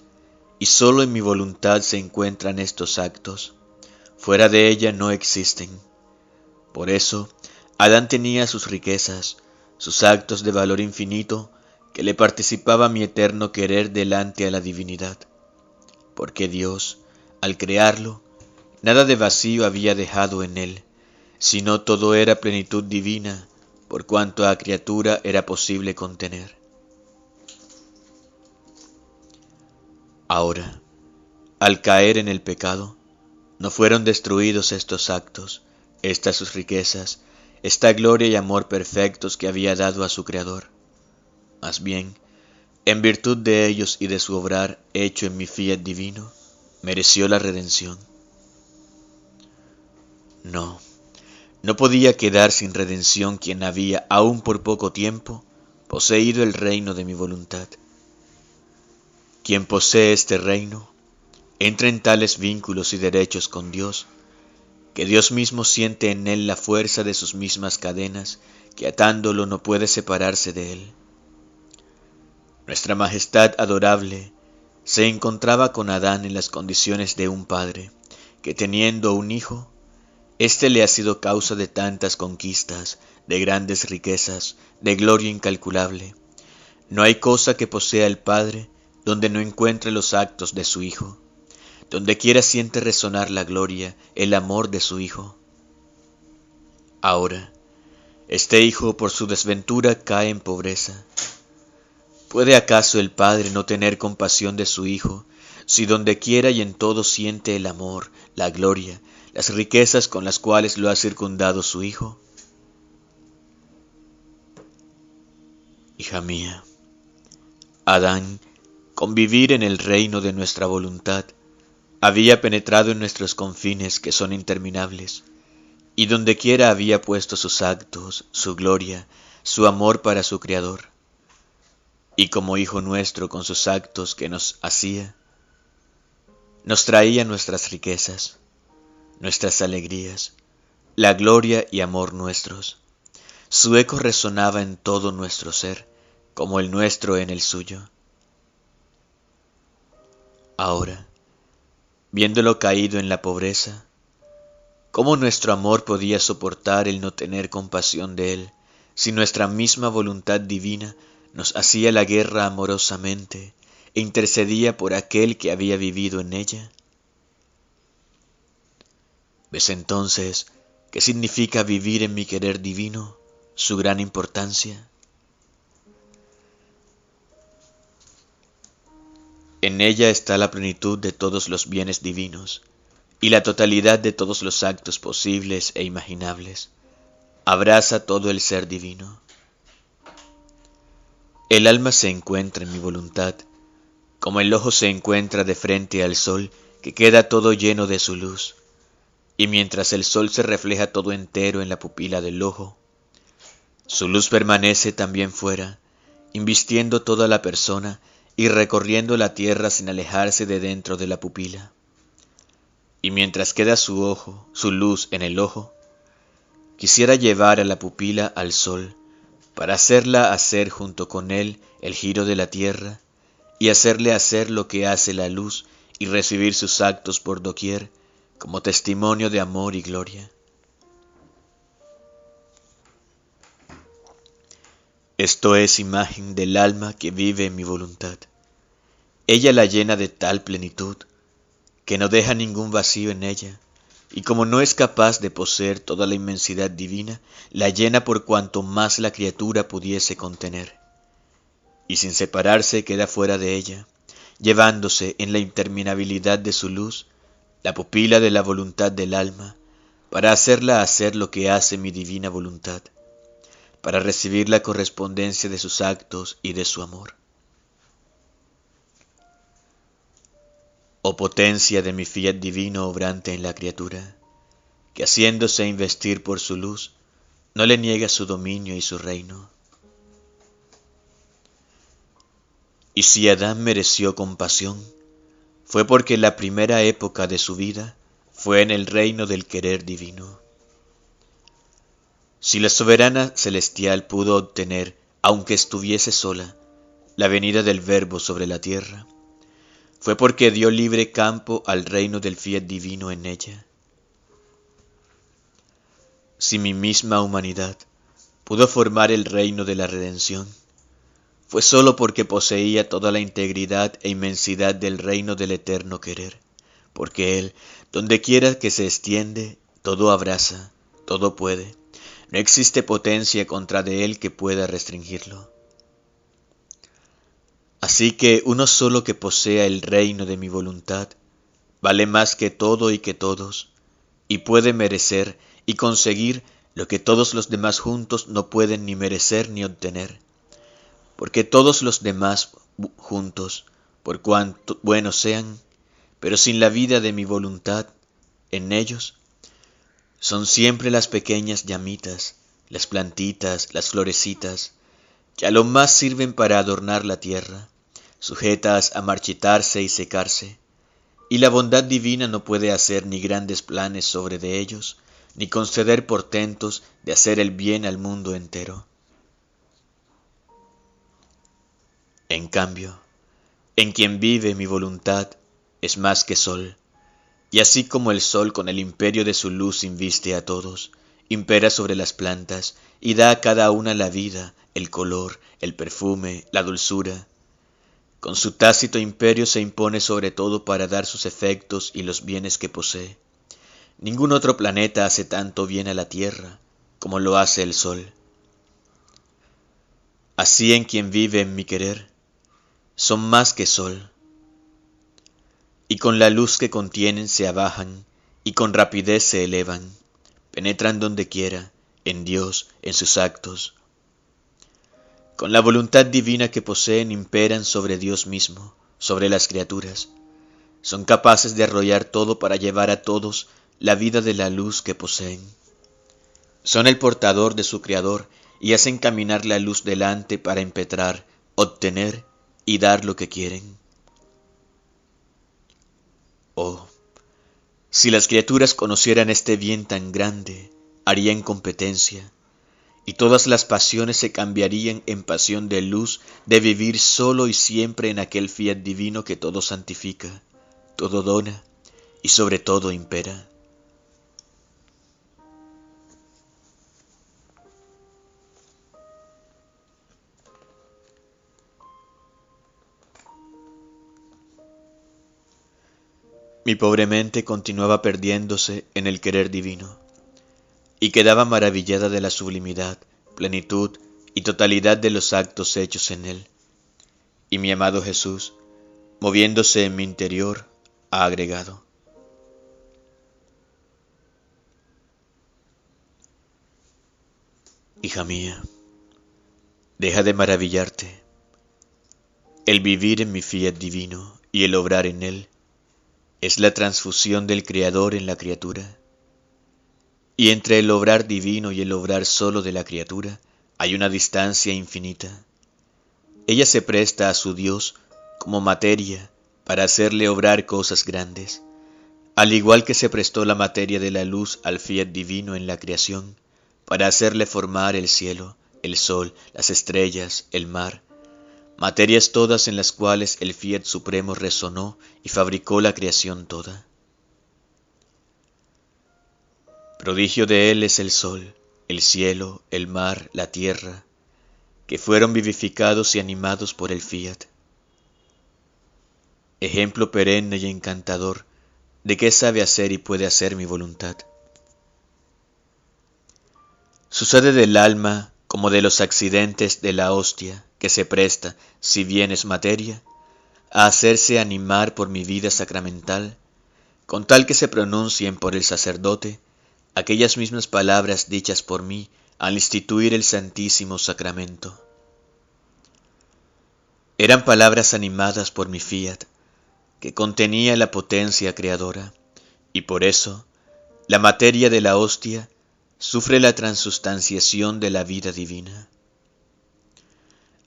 y sólo en mi voluntad se encuentran estos actos, fuera de ella no existen. Por eso, Adán tenía sus riquezas, sus actos de valor infinito, que le participaba mi eterno querer delante a la divinidad, porque Dios, al crearlo, nada de vacío había dejado en él, sino todo era plenitud divina, por cuanto a criatura era posible contener. Ahora, al caer en el pecado, no fueron destruidos estos actos, estas sus riquezas, esta gloria y amor perfectos que había dado a su Creador. Más bien, en virtud de ellos y de su obrar hecho en mi fiat divino, mereció la redención. No podía quedar sin redención quien había, aún por poco tiempo, poseído el reino de mi voluntad. Quien posee este reino, entra en tales vínculos y derechos con Dios, que Dios mismo siente en él la fuerza de sus mismas cadenas, que atándolo no puede separarse de él. Nuestra Majestad adorable se encontraba con Adán en las condiciones de un padre, que teniendo un hijo, éste le ha sido causa de tantas conquistas, de grandes riquezas, de gloria incalculable. No hay cosa que posea el padre donde no encuentre los actos de su hijo. Donde quiera siente resonar la gloria, el amor de su hijo. Ahora, este hijo por su desventura cae en pobreza. ¿Puede acaso el padre no tener compasión de su hijo, si donde quiera y en todo siente el amor, la gloria, las riquezas con las cuales lo ha circundado su hijo? Hija mía, Adán, con vivir en el reino de nuestra voluntad, había penetrado en nuestros confines que son interminables, y dondequiera había puesto sus actos, su gloria, su amor para su Creador. Y como hijo nuestro con sus actos que nos hacía, nos traía nuestras riquezas, nuestras alegrías, la gloria y amor nuestros. Su eco resonaba en todo nuestro ser, como el nuestro en el suyo. Ahora, viéndolo caído en la pobreza, ¿cómo nuestro amor podía soportar el no tener compasión de él, si nuestra misma voluntad divina nos hacía la guerra amorosamente e intercedía por aquel que había vivido en ella? ¿Ves entonces qué significa vivir en mi querer divino, su gran importancia? En ella está la plenitud de todos los bienes divinos y la totalidad de todos los actos posibles e imaginables. Abraza todo el ser divino. El alma se encuentra en mi voluntad, como el ojo se encuentra de frente al sol, que queda todo lleno de su luz, y mientras el sol se refleja todo entero en la pupila del ojo, su luz permanece también fuera, invistiendo toda la persona y recorriendo la tierra sin alejarse de dentro de la pupila. Y mientras queda su ojo, su luz en el ojo, quisiera llevar a la pupila al sol, para hacerla hacer junto con él el giro de la tierra, y hacerle hacer lo que hace la luz y recibir sus actos por doquier como testimonio de amor y gloria. Esto es imagen del alma que vive en mi voluntad. Ella la llena de tal plenitud que no deja ningún vacío en ella, y como no es capaz de poseer toda la inmensidad divina, la llena por cuanto más la criatura pudiese contener, y sin separarse queda fuera de ella, llevándose en la interminabilidad de su luz la pupila de la voluntad del alma, para hacerla hacer lo que hace mi divina voluntad, para recibir la correspondencia de sus actos y de su amor. Oh potencia de mi fiat divino obrante en la criatura, que haciéndose investir por su luz, no le niega su dominio y su reino. Y si Adán mereció compasión, fue porque la primera época de su vida fue en el reino del querer divino. Si la soberana celestial pudo obtener, aunque estuviese sola, la venida del Verbo sobre la tierra, fue porque dio libre campo al reino del fiat divino en ella. Si mi misma humanidad pudo formar el reino de la redención, fue sólo porque poseía toda la integridad e inmensidad del reino del eterno querer, porque Él, donde quiera que se extiende, todo abraza, todo puede. No existe potencia contra de Él que pueda restringirlo. Así que uno solo que posea el reino de mi voluntad vale más que todo y que todos, y puede merecer y conseguir lo que todos los demás juntos no pueden ni merecer ni obtener, porque todos los demás juntos, por cuanto buenos sean, pero sin la vida de mi voluntad en ellos, son siempre las pequeñas llamitas, las plantitas, las florecitas, que a lo más sirven para adornar la tierra, sujetas a marchitarse y secarse, y la bondad divina no puede hacer ni grandes planes sobre de ellos, ni conceder portentos de hacer el bien al mundo entero. En cambio, en quien vive mi voluntad es más que sol, y así como el sol con el imperio de su luz inviste a todos, impera sobre las plantas y da a cada una la vida, el color, el perfume, la dulzura. Con su tácito imperio se impone sobre todo para dar sus efectos y los bienes que posee. Ningún otro planeta hace tanto bien a la tierra como lo hace el sol. Así en quien vive en mi querer, son más que sol, y con la luz que contienen se abajan, y con rapidez se elevan, penetran donde quiera, en Dios, en sus actos. Con la voluntad divina que poseen imperan sobre Dios mismo, sobre las criaturas. Son capaces de arrollar todo para llevar a todos la vida de la luz que poseen. Son el portador de su Creador y hacen caminar la luz delante para impetrar, obtener y dar lo que quieren. Oh, si las criaturas conocieran este bien tan grande, harían competencia, y todas las pasiones se cambiarían en pasión de luz, de vivir solo y siempre en aquel fiat divino que todo santifica, todo dona y sobre todo impera. Mi pobre mente continuaba perdiéndose en el querer divino, y quedaba maravillada de la sublimidad, plenitud y totalidad de los actos hechos en él. Y mi amado Jesús, moviéndose en mi interior, ha agregado: hija mía, deja de maravillarte. El vivir en mi fiat divino y el obrar en él es la transfusión del Creador en la criatura. Y entre el obrar divino y el obrar solo de la criatura hay una distancia infinita. Ella se presta a su Dios como materia para hacerle obrar cosas grandes, al igual que se prestó la materia de la luz al fiat divino en la creación, para hacerle formar el cielo, el sol, las estrellas, el mar, materias todas en las cuales el Fiat Supremo resonó y fabricó la creación toda. Prodigio de él es el sol, el cielo, el mar, la tierra, que fueron vivificados y animados por el Fiat. Ejemplo perenne y encantador de qué sabe hacer y puede hacer mi voluntad. Sucede del alma como de los accidentes de la hostia, que se presta, si bien es materia, a hacerse animar por mi vida sacramental, con tal que se pronuncien por el sacerdote aquellas mismas palabras dichas por mí al instituir el Santísimo Sacramento. Eran palabras animadas por mi Fiat, que contenía la potencia creadora, y por eso la materia de la hostia sufre la transustanciación de la vida divina.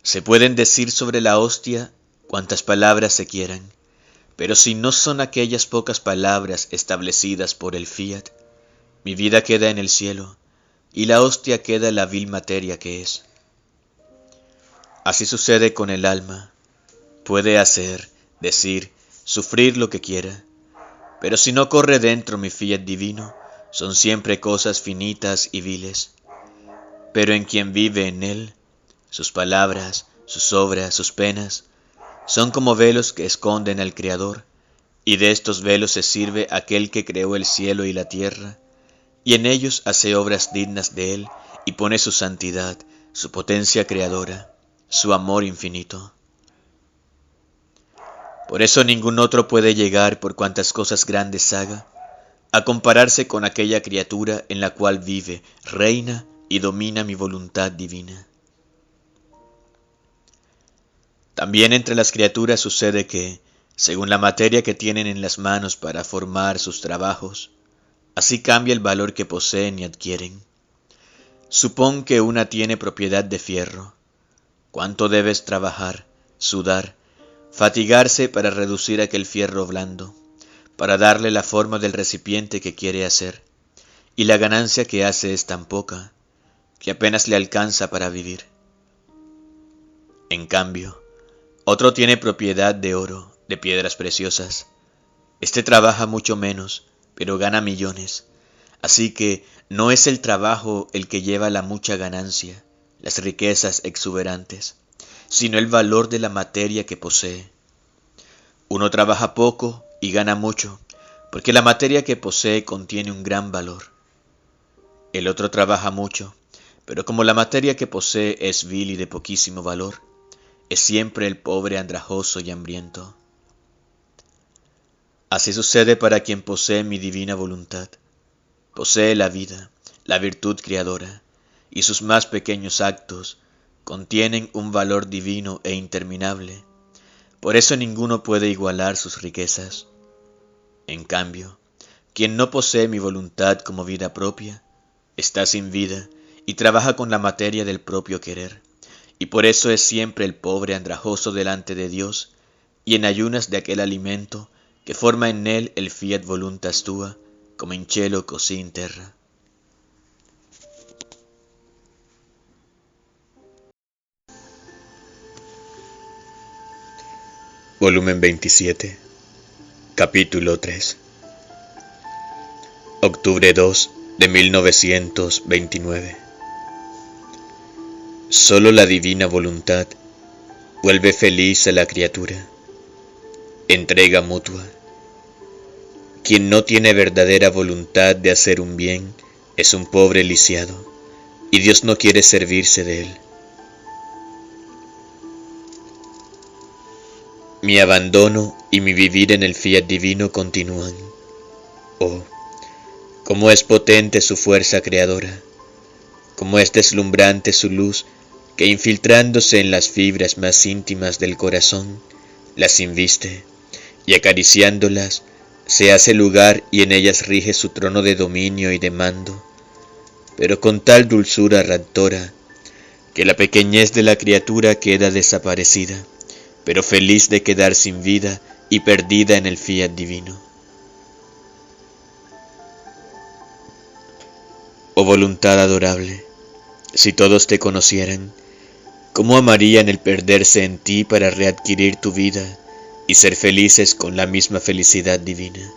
Se pueden decir sobre la hostia cuantas palabras se quieran, pero si no son aquellas pocas palabras establecidas por el Fiat, mi vida queda en el cielo, y la hostia queda la vil materia que es. Así sucede con el alma. Puede hacer, decir, sufrir lo que quiera, pero si no corre dentro mi Fiat divino, son siempre cosas finitas y viles. Pero en quien vive en él, sus palabras, sus obras, sus penas, son como velos que esconden al Creador, y de estos velos se sirve aquel que creó el cielo y la tierra, y en ellos hace obras dignas de él, y pone su santidad, su potencia creadora, su amor infinito. Por eso ningún otro puede llegar, por cuantas cosas grandes haga, a compararse con aquella criatura en la cual vive, reina y domina mi voluntad divina. También entre las criaturas sucede que, según la materia que tienen en las manos para formar sus trabajos, así cambia el valor que poseen y adquieren. Supón que una tiene propiedad de fierro. ¿Cuánto debes trabajar, sudar, fatigarse para reducir aquel fierro blando, para darle la forma del recipiente que quiere hacer? Y la ganancia que hace es tan poca, que apenas le alcanza para vivir. En cambio, otro tiene propiedad de oro, de piedras preciosas. Este trabaja mucho menos, pero gana millones. Así que no es el trabajo el que lleva la mucha ganancia, las riquezas exuberantes, sino el valor de la materia que posee. Uno trabaja poco y gana mucho, porque la materia que posee contiene un gran valor. El otro trabaja mucho, pero como la materia que posee es vil y de poquísimo valor, es siempre el pobre andrajoso y hambriento. Así sucede para quien posee mi divina voluntad. Posee la vida, la virtud creadora, y sus más pequeños actos contienen un valor divino e interminable. Por eso ninguno puede igualar sus riquezas. En cambio, quien no posee mi voluntad como vida propia, está sin vida y trabaja con la materia del propio querer, y por eso es siempre el pobre andrajoso delante de Dios, y en ayunas de aquel alimento que forma en él el Fiat voluntas tua, como in cielo così in terra. Volumen 27, capítulo 3. Octubre 2 de 1929. Solo la divina voluntad vuelve feliz a la criatura. Entrega mutua. Quien no tiene verdadera voluntad de hacer un bien es un pobre lisiado, y Dios no quiere servirse de él. Mi abandono y mi vivir en el Fiat divino continúan. Oh, cómo es potente su fuerza creadora, cómo es deslumbrante su luz que infiltrándose en las fibras más íntimas del corazón, las inviste y acariciándolas se hace lugar y en ellas rige su trono de dominio y de mando, pero con tal dulzura raptora que la pequeñez de la criatura queda desaparecida, pero feliz de quedar sin vida y perdida en el Fiat divino. Oh voluntad adorable, si todos te conocieran, ¿Cómo amarían el perderse en ti para readquirir tu vida y ser felices con la misma felicidad divina?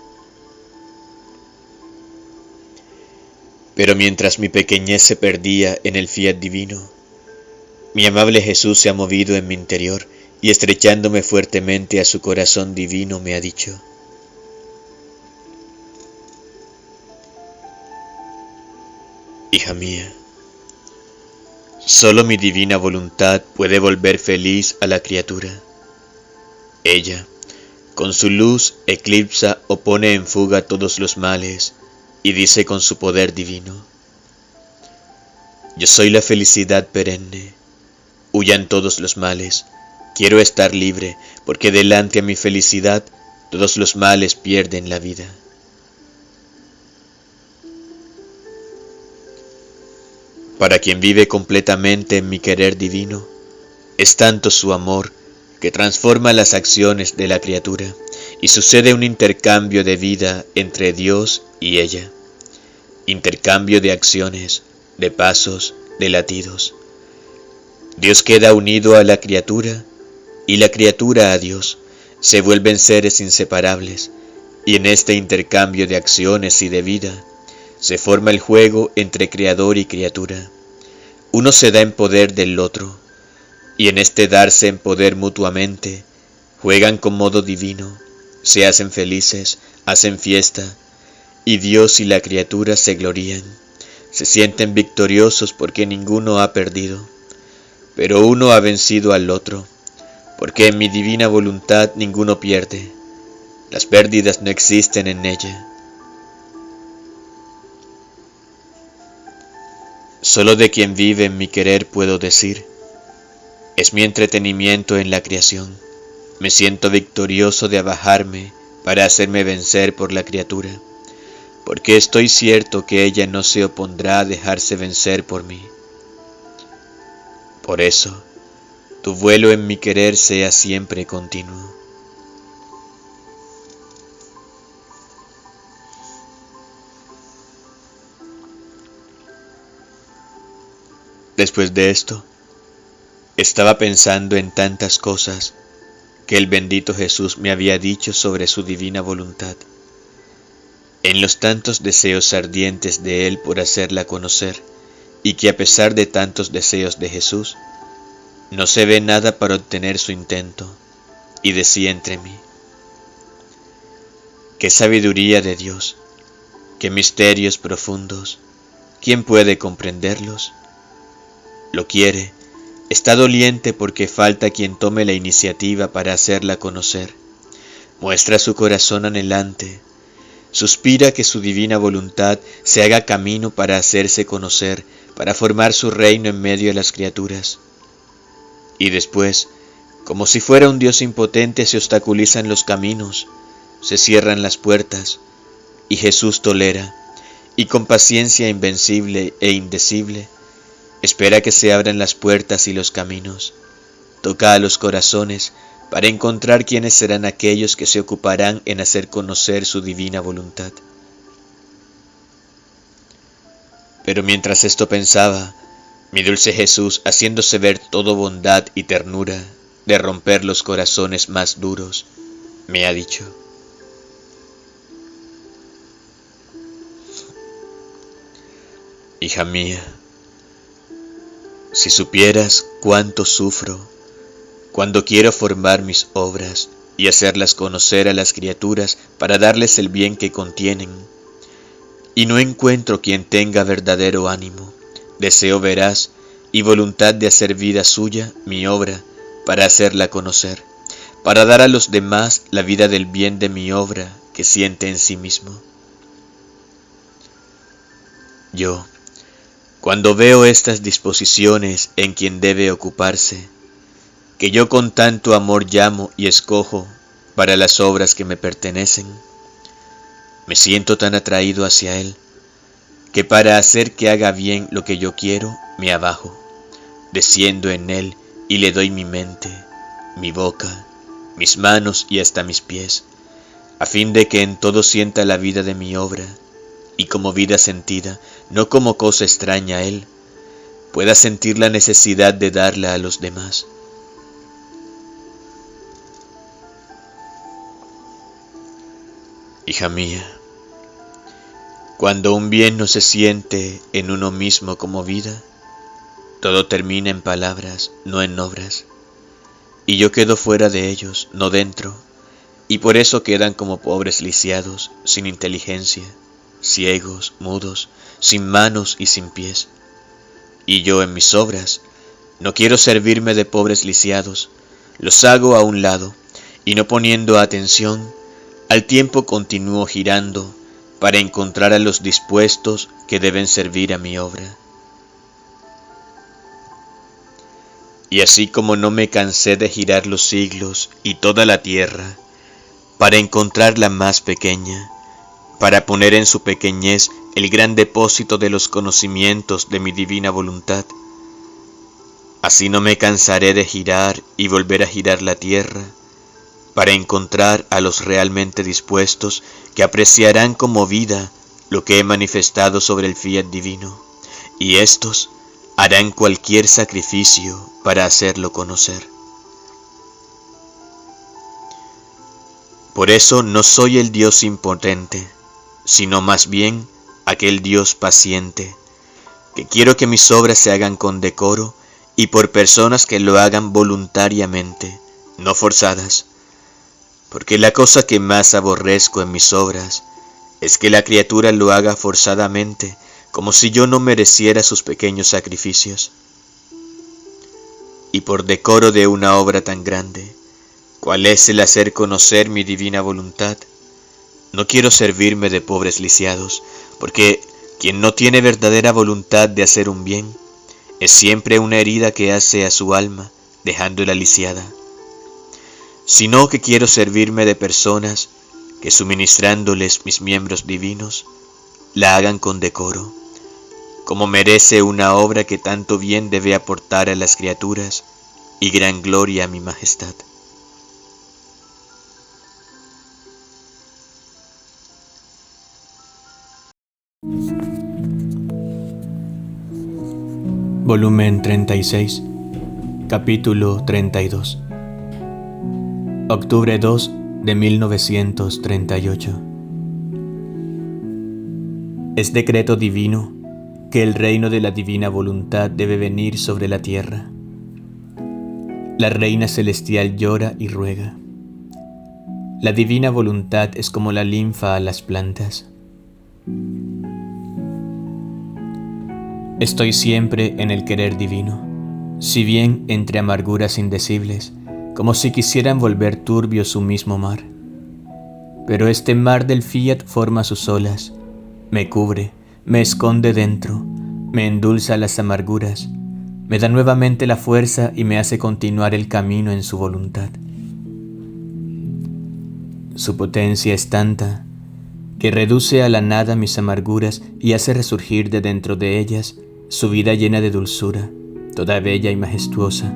Pero mientras mi pequeñez se perdía en el fiat divino, mi amable Jesús se ha movido en mi interior y estrechándome fuertemente a su corazón divino me ha dicho: hija mía, solo mi divina voluntad puede volver feliz a la criatura. Ella, con su luz, eclipsa o pone en fuga todos los males y dice con su poder divino: yo soy la felicidad perenne, huyan todos los males, quiero estar libre, porque delante a mi felicidad todos los males pierden la vida. Para quien vive completamente en mi querer divino, es tanto su amor que transforma las acciones de la criatura y sucede un intercambio de vida entre Dios y ella, intercambio de acciones, de pasos, de latidos. Dios queda unido a la criatura y la criatura a Dios, se vuelven seres inseparables y en este intercambio de acciones y de vida se forma el juego entre creador y criatura. Uno se da en poder del otro, y en este darse en poder mutuamente, juegan con modo divino, se hacen felices, hacen fiesta, y Dios y la criatura se glorían, se sienten victoriosos porque ninguno ha perdido, pero uno ha vencido al otro, porque en mi divina voluntad ninguno pierde, las pérdidas no existen en ella. Solo de quien vive en mi querer puedo decir: es mi entretenimiento en la creación, me siento victorioso de abajarme para hacerme vencer por la criatura, porque estoy cierto que ella no se opondrá a dejarse vencer por mí. Por eso, tu vuelo en mi querer sea siempre continuo. Después de esto, estaba pensando en tantas cosas que el bendito Jesús me había dicho sobre su divina voluntad, en los tantos deseos ardientes de Él por hacerla conocer, y que a pesar de tantos deseos de Jesús, no se ve nada para obtener su intento, y decía entre mí: qué sabiduría de Dios, qué misterios profundos, ¿quién puede comprenderlos? Lo quiere, está doliente porque falta quien tome la iniciativa para hacerla conocer, muestra su corazón anhelante, suspira que su divina voluntad se haga camino para hacerse conocer, para formar su reino en medio de las criaturas. Y después, como si fuera un Dios impotente, se obstaculizan los caminos, se cierran las puertas, y Jesús tolera, y con paciencia invencible e indecible, espera que se abran las puertas y los caminos, toca a los corazones para encontrar quiénes serán aquellos que se ocuparán en hacer conocer su divina voluntad. Pero mientras esto pensaba, mi dulce Jesús, haciéndose ver todo bondad y ternura de romper los corazones más duros, me ha dicho: hija mía, si supieras cuánto sufro cuando quiero formar mis obras y hacerlas conocer a las criaturas para darles el bien que contienen, y no encuentro quien tenga verdadero ánimo, deseo veraz y voluntad de hacer vida suya mi obra para hacerla conocer, para dar a los demás la vida del bien de mi obra que siente en sí mismo. Yo, cuando veo estas disposiciones en quien debe ocuparse, que yo con tanto amor llamo y escojo para las obras que me pertenecen, me siento tan atraído hacia él, que para hacer que haga bien lo que yo quiero, me abajo, desciendo en él y le doy mi mente, mi boca, mis manos y hasta mis pies, a fin de que en todo sienta la vida de mi obra, y como vida sentida, no como cosa extraña a él, pueda sentir la necesidad de darla a los demás. Hija mía, cuando un bien no se siente en uno mismo como vida, todo termina en palabras, no en obras, y yo quedo fuera de ellos, no dentro, y por eso quedan como pobres lisiados, sin inteligencia, ciegos, mudos, sin manos y sin pies. Y yo en mis obras no quiero servirme de pobres lisiados, los hago a un lado, y no poniendo atención, al tiempo continúo girando para encontrar a los dispuestos que deben servir a mi obra. Y así como no me cansé de girar los siglos y toda la tierra, para encontrar la más pequeña, para poner en su pequeñez el gran depósito de los conocimientos de mi divina voluntad, así no me cansaré de girar y volver a girar la tierra, para encontrar a los realmente dispuestos que apreciarán como vida lo que he manifestado sobre el fiat divino, y éstos harán cualquier sacrificio para hacerlo conocer. Por eso no soy el Dios impotente, sino más bien aquel Dios paciente, que quiero que mis obras se hagan con decoro y por personas que lo hagan voluntariamente, no forzadas, porque la cosa que más aborrezco en mis obras es que la criatura lo haga forzadamente, como si yo no mereciera sus pequeños sacrificios. Y por decoro de una obra tan grande, cual es el hacer conocer mi divina voluntad, no quiero servirme de pobres lisiados, porque quien no tiene verdadera voluntad de hacer un bien, es siempre una herida que hace a su alma, dejándola lisiada, sino que quiero servirme de personas que suministrándoles mis miembros divinos, la hagan con decoro, como merece una obra que tanto bien debe aportar a las criaturas y gran gloria a mi majestad. Volumen 36, capítulo 32. Octubre 2 de 1938. Es decreto divino que el reino de la divina voluntad debe venir sobre la tierra. La reina celestial llora y ruega. La divina voluntad es como la linfa a las plantas. Estoy siempre en el querer divino, si bien entre amarguras indecibles, como si quisieran volver turbio su mismo mar. Pero este mar del fiat forma sus olas, me cubre, me esconde dentro, me endulza las amarguras, me da nuevamente la fuerza y me hace continuar el camino en su voluntad. Su potencia es tanta que reduce a la nada mis amarguras y hace resurgir de dentro de ellas su vida llena de dulzura, toda bella y majestuosa.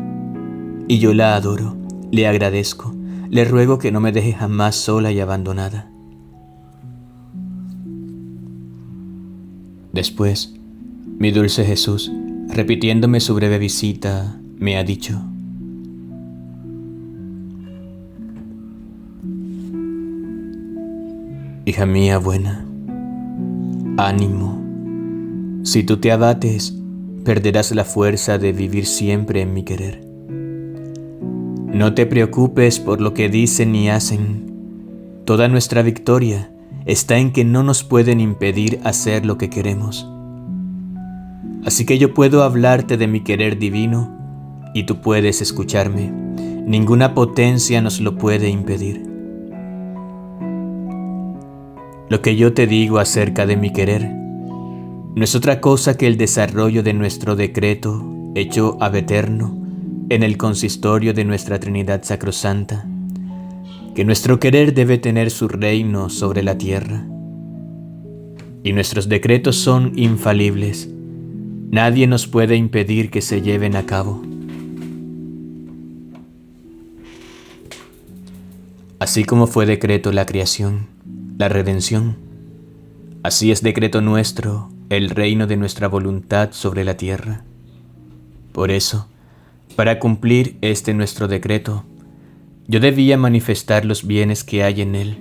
Y yo la adoro, le agradezco, le ruego que no me deje jamás sola y abandonada. Después, mi dulce Jesús, repitiéndome su breve visita, me ha dicho: hija mía buena, ánimo. Si tú te abates, perderás la fuerza de vivir siempre en mi querer. No te preocupes por lo que dicen ni hacen. Toda nuestra victoria está en que no nos pueden impedir hacer lo que queremos. Así que yo puedo hablarte de mi querer divino y tú puedes escucharme. Ninguna potencia nos lo puede impedir. Lo que yo te digo acerca de mi querer no es otra cosa que el desarrollo de nuestro decreto hecho ab eterno en el consistorio de nuestra Trinidad Sacrosanta, que nuestro querer debe tener su reino sobre la tierra. Y nuestros decretos son infalibles. Nadie nos puede impedir que se lleven a cabo. Así como fue decreto la creación, la redención, así es decreto nuestro el reino de nuestra voluntad sobre la tierra. Por eso, para cumplir este nuestro decreto, yo debía manifestar los bienes que hay en él,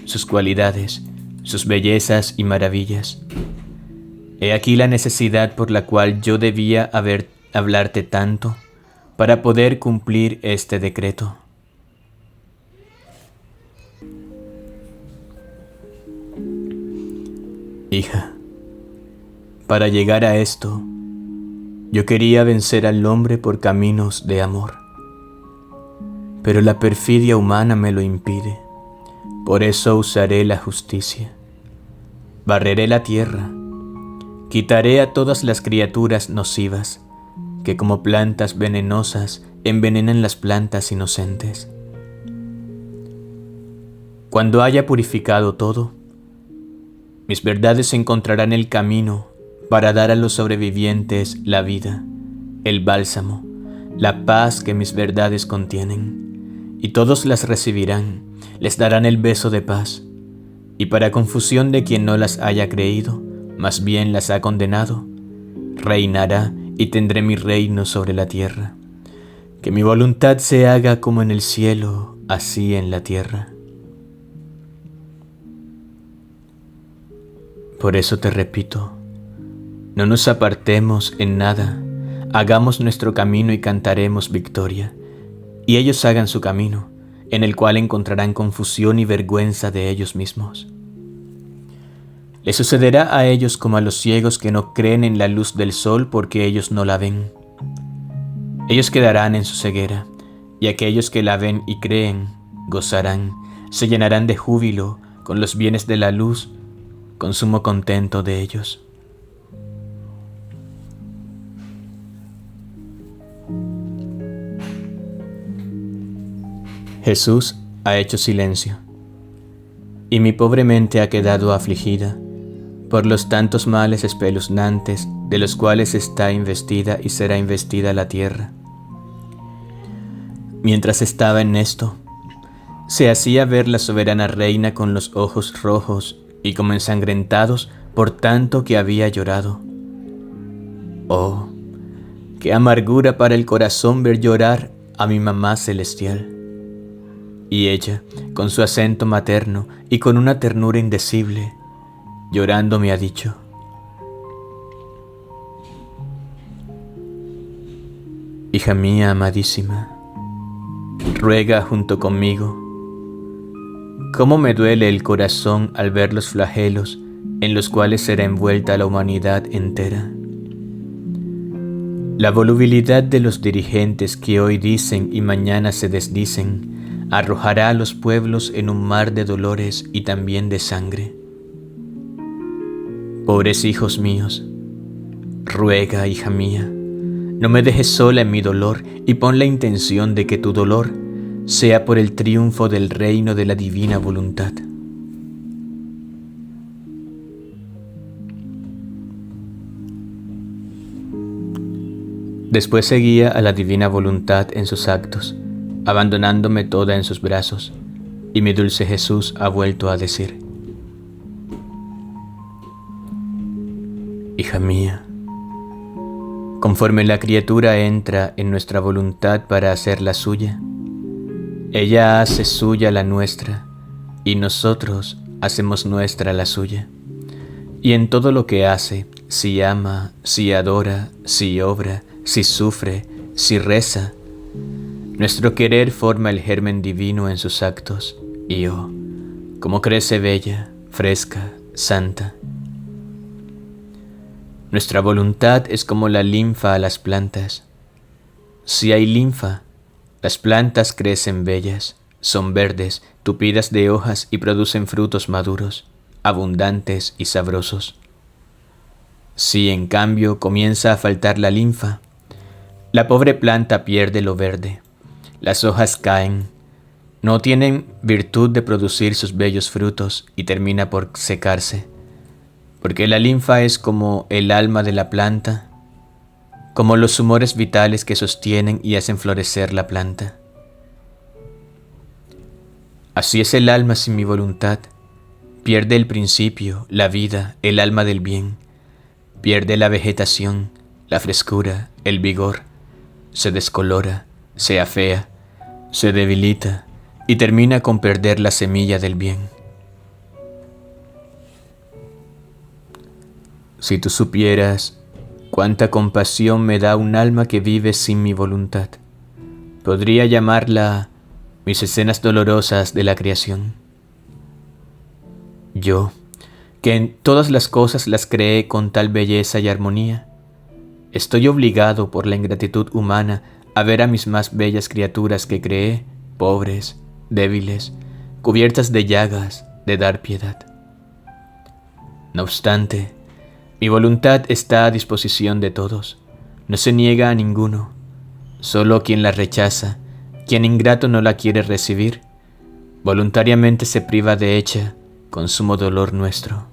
sus cualidades, sus bellezas y maravillas. He aquí la necesidad por la cual yo debía hablarte tanto para poder cumplir este decreto. Hija, para llegar a esto, yo quería vencer al hombre por caminos de amor, pero la perfidia humana me lo impide. Por eso usaré la justicia. Barreré la tierra, quitaré a todas las criaturas nocivas, que como plantas venenosas envenenan las plantas inocentes. Cuando haya purificado todo, mis verdades encontrarán el camino para dar a los sobrevivientes la vida, el bálsamo, la paz que mis verdades contienen, y todos las recibirán, les darán el beso de paz, y para confusión de quien no las haya creído, más bien las ha condenado, reinará y tendré mi reino sobre la tierra. Que mi voluntad se haga como en el cielo, así en la tierra. Por eso te repito, no nos apartemos en nada, hagamos nuestro camino y cantaremos victoria, y ellos hagan su camino, en el cual encontrarán confusión y vergüenza de ellos mismos. Les sucederá a ellos como a los ciegos que no creen en la luz del sol porque ellos no la ven. Ellos quedarán en su ceguera, y aquellos que la ven y creen, gozarán, se llenarán de júbilo con los bienes de la luz, con sumo contento de ellos. Jesús ha hecho silencio, y mi pobre mente ha quedado afligida por los tantos males espeluznantes de los cuales está investida y será investida la tierra. Mientras estaba en esto, se hacía ver la soberana reina con los ojos rojos y como ensangrentados por tanto que había llorado. Oh, qué amargura para el corazón ver llorar a mi mamá celestial. Y ella, con su acento materno y con una ternura indecible, llorando me ha dicho: hija mía amadísima, ruega junto conmigo. Cómo me duele el corazón al ver los flagelos en los cuales será envuelta la humanidad entera. La volubilidad de los dirigentes que hoy dicen y mañana se desdicen arrojará a los pueblos en un mar de dolores y también de sangre. Pobres hijos míos, ruega, hija mía, no me dejes sola en mi dolor y pon la intención de que tu dolor sea por el triunfo del reino de la divina voluntad. Después seguía a la divina voluntad en sus actos, abandonándome toda en sus brazos, y mi dulce Jesús ha vuelto a decir: hija mía, conforme la criatura entra en nuestra voluntad para hacerla suya, ella hace suya la nuestra, y nosotros hacemos nuestra la suya. Y en todo lo que hace, si ama, si adora, si obra, si sufre, si reza, nuestro querer forma el germen divino en sus actos, y oh, cómo crece bella, fresca, santa. Nuestra voluntad es como la linfa a las plantas. Si hay linfa, las plantas crecen bellas, son verdes, tupidas de hojas y producen frutos maduros, abundantes y sabrosos. Si en cambio comienza a faltar la linfa, la pobre planta pierde lo verde, las hojas caen, no tienen virtud de producir sus bellos frutos y termina por secarse, porque la linfa es como el alma de la planta, como los humores vitales que sostienen y hacen florecer la planta. Así es el alma sin mi voluntad, pierde el principio, la vida, el alma del bien, pierde la vegetación, la frescura, el vigor, se descolora, se afea, se debilita y termina con perder la semilla del bien. Si tú supieras cuánta compasión me da un alma que vive sin mi voluntad, podría llamarla mis escenas dolorosas de la creación. Yo, que en todas las cosas las creé con tal belleza y armonía, estoy obligado por la ingratitud humana a ver a mis más bellas criaturas que creé, pobres, débiles, cubiertas de llagas, de dar piedad. No obstante, mi voluntad está a disposición de todos, no se niega a ninguno, solo quien la rechaza, quien ingrato no la quiere recibir, voluntariamente se priva de ella con sumo dolor nuestro.